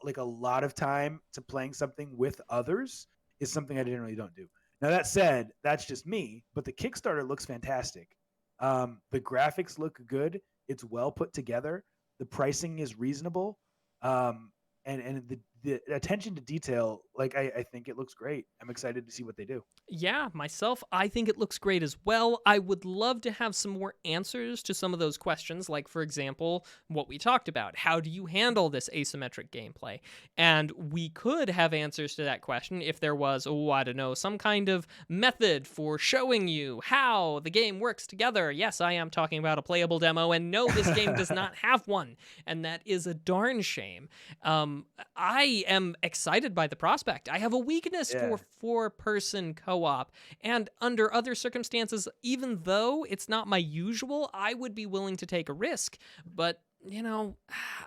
like a lot of time to playing something with others is something I generally don't do. Now, that said, that's just me, but the Kickstarter looks fantastic. The graphics look good. It's well put together. The pricing is reasonable. And the attention to detail, like, I think it looks great. I'm excited to see what they do. Yeah, myself, I think it looks great as well. I would love to have some more answers to some of those questions, like, for example, what we talked about. How do you handle this asymmetric gameplay? And we could have answers to that question if there was, I don't know, some kind of method for showing you how the game works together. Yes, I am talking about a playable demo, and no, this game does not have one, and that is a darn shame. I am excited by the prospect. I have a weakness for 4-person co-op, and under other circumstances, even though it's not my usual, I would be willing to take a risk. But,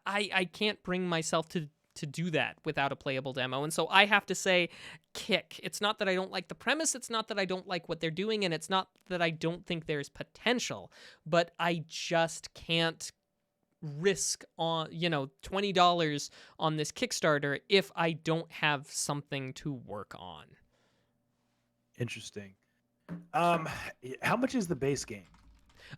I can't bring myself to do that without a playable demo. And so I have to say, kick. It's not that I don't like the premise, it's not that I don't like what they're doing, and it's not that I don't think there's potential, but I just can't risk on $20 on this Kickstarter if I don't have something to work on. Interesting. How much is the base game?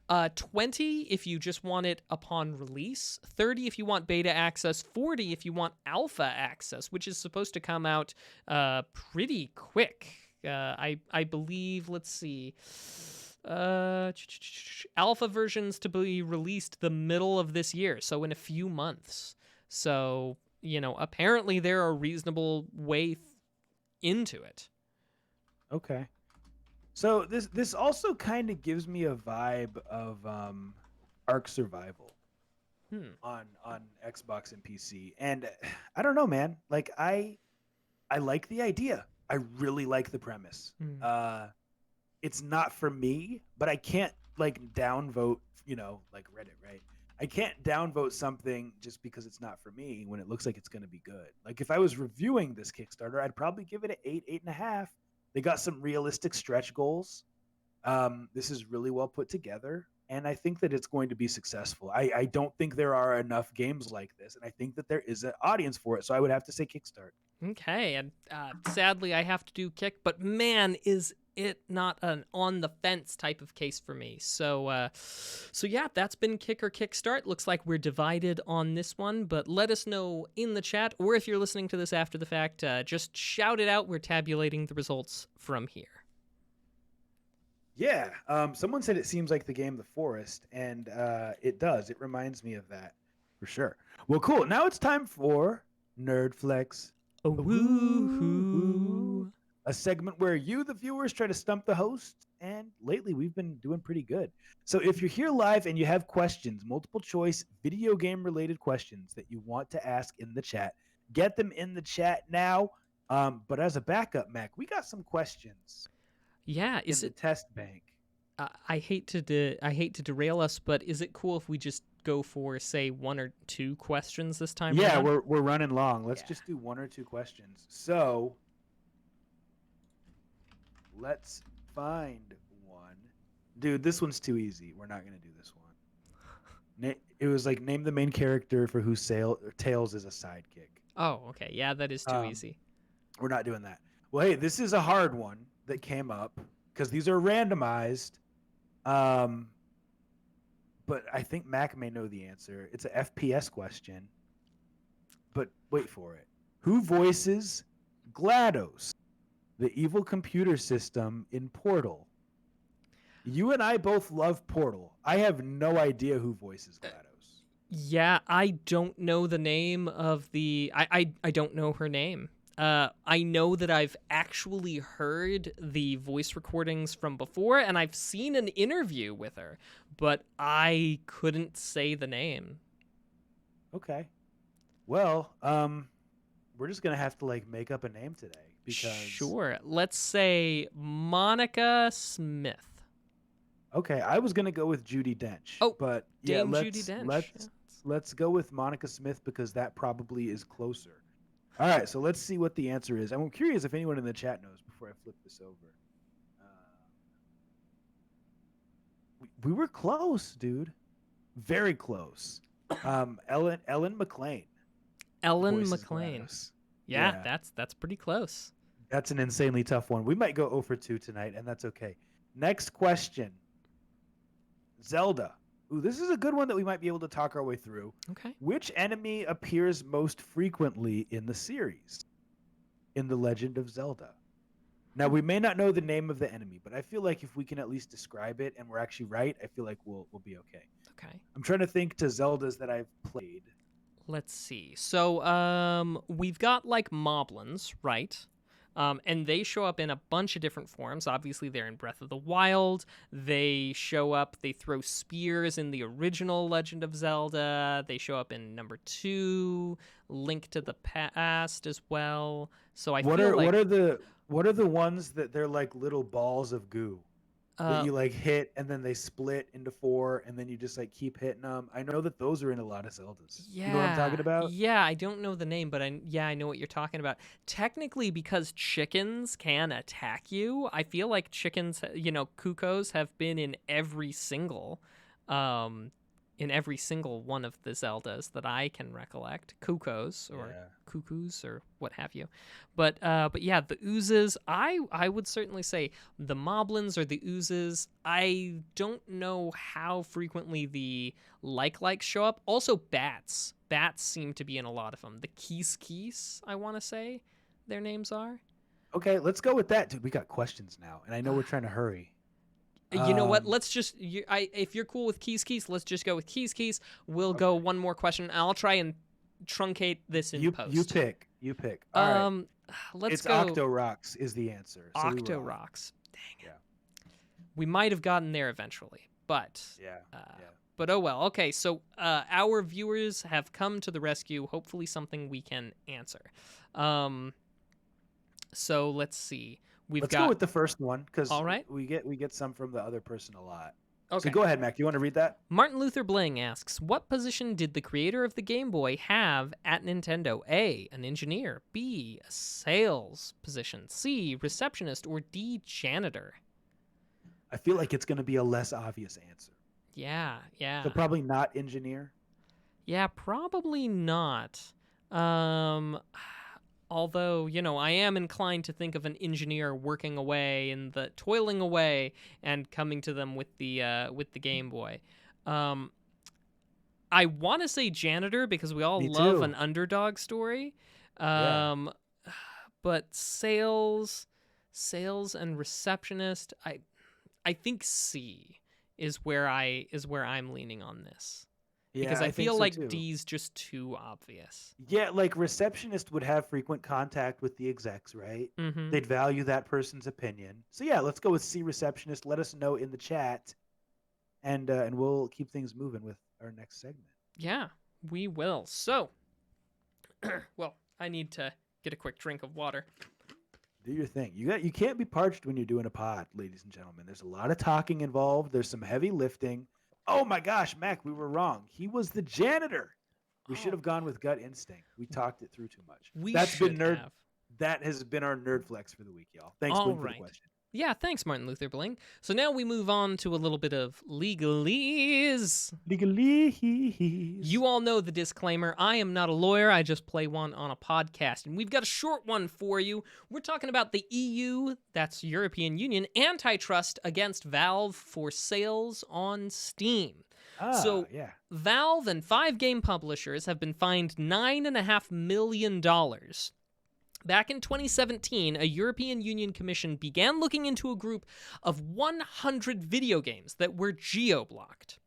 20 if you just want it upon release, 30 if you want beta access, 40 if you want alpha access, which is supposed to come out pretty quick. I believe, let's see, alpha versions to be released the middle of this year, so in a few months. So, apparently they're a reasonable way into it. Okay. So this also kind of gives me a vibe of Ark Survival on Xbox and PC. And I don't know, man. Like, I like the idea. I really like the premise. It's not for me, but I can't, like, downvote, like Reddit, right? I can't downvote something just because it's not for me when it looks like it's going to be good. Like, if I was reviewing this Kickstarter, I'd probably give it an 8, 8.5. They got some realistic stretch goals. This is really well put together, and I think that it's going to be successful. I don't think there are enough games like this, and I think that there is an audience for it, so I would have to say Kickstart. Okay, and sadly I have to do Kick, but man, is it not an on the fence type of case for me. So yeah, that's been Kick or Kickstart. Looks like we're divided on this one, but let us know in the chat, or if you're listening to this after the fact, just shout it out. We're tabulating the results from here. Yeah, someone said it seems like the game The Forest, and it does. It reminds me of that for sure. Well, cool. Now it's time for Nerd Flex. A woohoo. A segment where you, the viewers, try to stump the host, and lately we've been doing pretty good. So if you're here live and you have questions, multiple choice, video game related questions that you want to ask in the chat, get them in the chat now. But as a backup, Mac, we got some questions. Yeah, is it the test bank? I hate to derail us, but is it cool if we just go for, say, 1 or 2 questions this time Yeah, around? we're running long. Let's Yeah. just do 1 or 2 questions. So let's find one. Dude, this one's too easy. We're not gonna do this one. It was like name the main character for whose Tails is a sidekick. Oh, okay. Yeah, that is too easy. We're not doing that. Well, hey, this is a hard one that came up because these are randomized. But I think Mac may know the answer. It's a FPS question. But wait for it. Who voices GLaDOS, the evil computer system in Portal? You and I both love Portal. I have no idea who voices GLaDOS. Yeah, I don't know the name of the... I don't know her name. I know that I've actually heard the voice recordings from before, and I've seen an interview with her, but I couldn't say the name. Okay. Well, we're just gonna have to like make up a name today because. Sure. Let's say Monica Smith. Okay, I was gonna go with Judi Dench. Oh, but Dame yeah, Judi Dench. let's go with Monica Smith because that probably is closer. All right, so let's see what the answer is. I'm curious if anyone in the chat knows before I flip this over. We were close, dude. Very close. Ellen McLean. Ellen voices McLean. GLaDOS. Yeah, that's pretty close. That's an insanely tough one. We might go 0 for 2 tonight, and that's okay. Next question. Zelda. Ooh, this is a good one that we might be able to talk our way through. Okay. Which enemy appears most frequently in the series? In The Legend of Zelda. Now, we may not know the name of the enemy, but I feel like if we can at least describe it and we're actually right, I feel like we'll be okay. Okay. I'm trying to think to Zeldas that I've played. Let's see. So, we've got like moblins, right? And they show up in a bunch of different forms. Obviously, they're in Breath of the Wild. They show up, they throw spears in the original Legend of Zelda. They show up in number 2, Link to the Past as well. So I feel like... What are the ones that they're like little balls of goo that you like hit and then they split into 4 and then you just like keep hitting them? I know that those are in a lot of Zeldas. Yeah. You know what I'm talking about? Yeah, I don't know the name, but I know what you're talking about. Technically, because chickens can attack you, I feel like chickens, cuckoos have been in every single one of the Zeldas that I can recollect. Cuckoos or cuckoos or what have you. But yeah, the oozes, I would certainly say the moblins or the oozes. I don't know how frequently the like show up. Also bats. Bats seem to be in a lot of them. The keese, I want to say their names are. Okay, let's go with that, dude. We got questions now, and I know we're trying to hurry. You know what? Let's just... if you're cool with keese, let's just go with keese. We'll go one more question. I'll try and truncate this in post. You pick. All right. Let's go. Octorocks is the answer. So Octorocks. Dang it. Yeah. We might have gotten there eventually, but... Yeah. But oh well. Okay, so our viewers have come to the rescue. Hopefully something we can answer. So let's see. Let's go with the first one because right. we get some from the other person a lot. Okay. So go ahead, Mac. Do you want to read that? Martin Luther Bling asks, what position did the creator of the Game Boy have at Nintendo? A, an engineer. B, a sales position. C, receptionist. Or D, janitor? I feel like it's going to be a less obvious answer. Yeah. So probably not engineer? Yeah, probably not. Although, I am inclined to think of an engineer working away and toiling away and coming to them with the Game Boy. I want to say janitor because we all love an underdog story. But sales and receptionist, I think C is where I'm leaning on this. Yeah, because I feel so like too. D's just too obvious. Yeah, like receptionist would have frequent contact with the execs, right? Mm-hmm. They'd value that person's opinion. So yeah, let's go with C, receptionist. Let us know in the chat, and we'll keep things moving with our next segment. Yeah, we will. So, well, I need to get a quick drink of water. Do your thing. You can't be parched when you're doing a pod, ladies and gentlemen. There's a lot of talking involved. There's some heavy lifting. Oh my gosh, Mac, we were wrong. He was the janitor. We should Oh, have gone with gut instinct. We talked it through too much. we That's been should nerd. have. That has been our nerd flex for the week, y'all. Thanks, All Bling, for the right. question. Yeah, thanks, Martin Luther Bling. So now we move on to a little bit of legalese. Legalese. You all know the disclaimer. I am not a lawyer. I just play one on a podcast. And we've got a short one for you. We're talking about the EU, that's European Union, antitrust against Valve for sales on Steam. So, yeah. Valve and 5 game publishers have been fined $9.5 million. Back in 2017, a European Union Commission began looking into a group of 100 video games that were geo-blocked.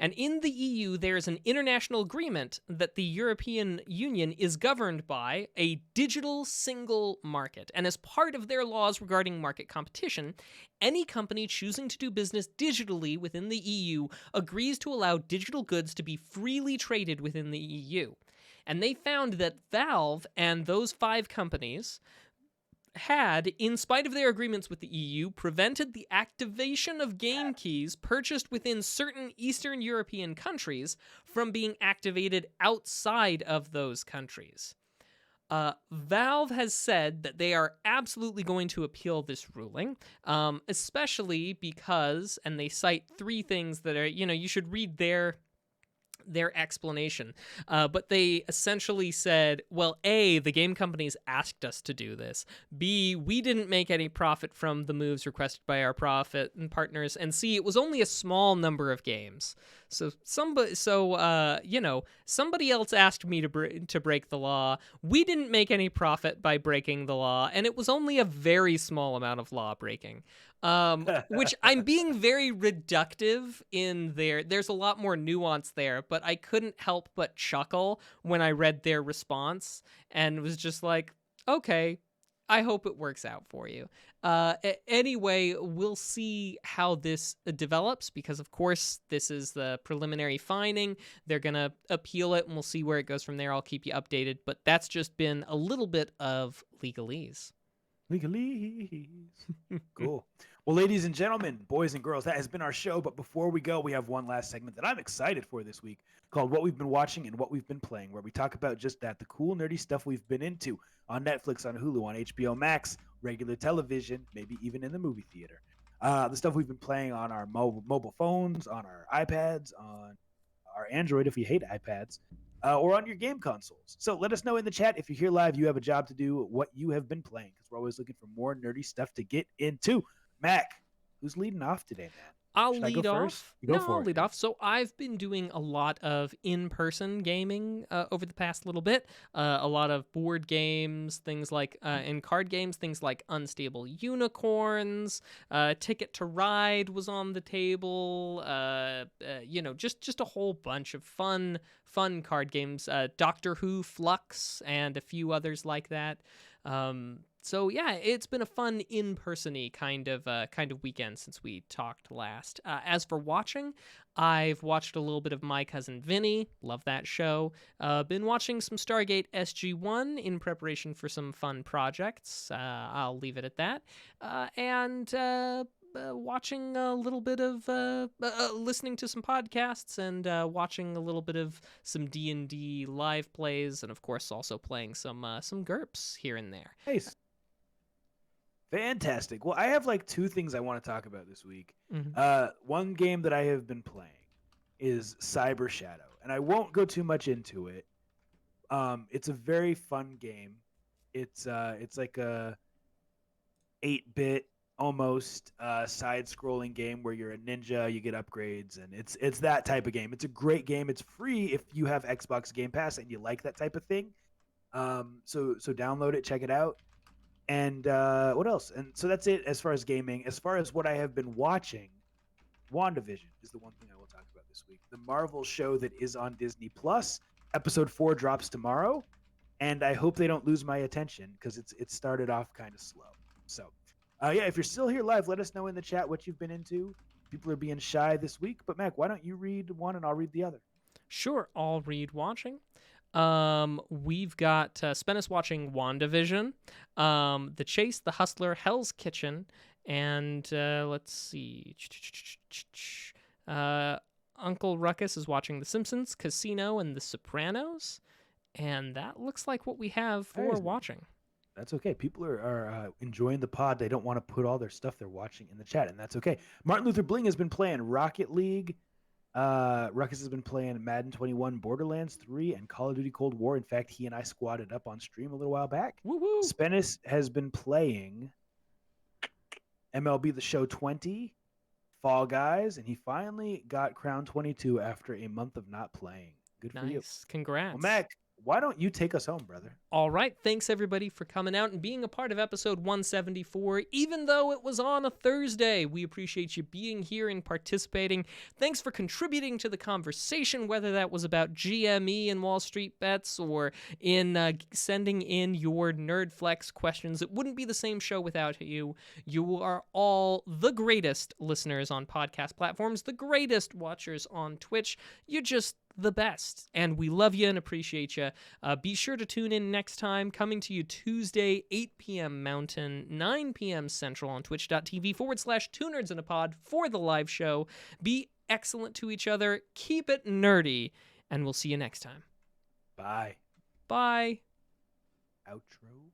And in the EU, there is an international agreement that the European Union is governed by a digital single market. And as part of their laws regarding market competition, any company choosing to do business digitally within the EU agrees to allow digital goods to be freely traded within the EU. And they found that Valve and those 5 companies had, in spite of their agreements with the EU, prevented the activation of game keys purchased within certain Eastern European countries from being activated outside of those countries. Valve has said that they are absolutely going to appeal this ruling, especially because, and they cite 3 things that are, you should read their explanation. But they essentially said, well, A, the game companies asked us to do this. B, we didn't make any profit from the moves requested by our profit and partners. And C, it was only a small number of games. So somebody else asked me to break the law. We didn't make any profit by breaking the law, and it was only a very small amount of law breaking. Which I'm being very reductive in there. There's a lot more nuance there, but I couldn't help but chuckle when I read their response and was just like, okay, I hope it works out for you. Anyway, we'll see how this develops because, of course, this is the preliminary fining. They're going to appeal it, and we'll see where it goes from there. I'll keep you updated, but that's just been a little bit of legalese. Legalese. Cool. Well, ladies and gentlemen, boys and girls, that has been our show. But before we go, we have one last segment that I'm excited for this week called What We've Been Watching and What We've Been Playing, where we talk about just that, the cool, nerdy stuff we've been into on Netflix, on Hulu, on HBO Max, regular television, maybe even in the movie theater. The stuff we've been playing on our mobile phones, on our iPads, on our Android if you hate iPads, or on your game consoles. So let us know in the chat if you're here live, you have a job to do, what you have been playing, because we're always looking for more nerdy stuff to get into. Mac, who's leading off today, man? I'll Should I lead go off. first? You go for I'll it. lead off. So I've been doing a lot of in-person gaming over the past little bit. A lot of board games, things like, and card games, things like Unstable Unicorns, Ticket to Ride was on the table. Just a whole bunch of fun card games. Doctor Who, Flux, and a few others like that. So yeah, it's been a fun in-person-y kind of weekend since we talked last. As for watching, I've watched a little bit of My Cousin Vinny. Love that show. Been watching some Stargate SG-1 in preparation for some fun projects. I'll leave it at that. And watching a little bit of listening to some podcasts and watching a little bit of some D&D live plays, and of course also playing some GURPS here and there. Nice. Fantastic. Well, I have like 2 things I want to talk about this week. Mm-hmm. One game that I have been playing is Cyber Shadow, and I won't go too much into it. It's a very fun game. It's like a 8-bit almost side-scrolling game where you're a ninja, you get upgrades, and it's that type of game. It's a great game. It's free if you have Xbox Game Pass and you like that type of thing. So download it, check it out. And what else? And so that's it as far as gaming. As far as what I have been watching, WandaVision is the one thing I will talk about this week. The Marvel show that is on Disney Plus. Episode 4 drops tomorrow, and I hope they don't lose my attention because it started off kind of slow. So, yeah, if you're still here live, let us know in the chat what you've been into. People are being shy this week, but Mac, why don't you read one and I'll read the other? Sure, I'll read watching. We've got Spennis watching WandaVision, The Chase, The Hustler, Hell's Kitchen, and let's see. Uncle Ruckus is watching The Simpsons, Casino, and The Sopranos. And that looks like what we have for watching. That's okay. People are enjoying the pod. They don't want to put all their stuff they're watching in the chat, and that's okay. Martin Luther Bling has been playing Rocket League. Ruckus has been playing Madden 21, Borderlands 3, and Call of Duty Cold War. In fact, he and I squatted up on stream a little while back. Woo-woo. Spennis has been playing MLB The Show 20, Fall Guys, and he finally got Crown 22 after a month of not playing. Good for you. Nice. Congrats. Well, Mac, why don't you take us home, brother? All right. Thanks, everybody, for coming out and being a part of episode 174, even though it was on a Thursday. We appreciate you being here and participating. Thanks for contributing to the conversation, whether that was about GME and Wall Street bets or in sending in your Nerdflex questions. It wouldn't be the same show without you. You are all the greatest listeners on podcast platforms, the greatest watchers on Twitch. You're just the best, and we love you and appreciate you. Be sure to tune in next time, coming to you Tuesday, 8 p.m. Mountain, 9 p.m. Central on twitch.tv/2nerdsinapod for the live show. Be excellent to each other, keep it nerdy, and we'll see you next time. Bye. Bye. Outro.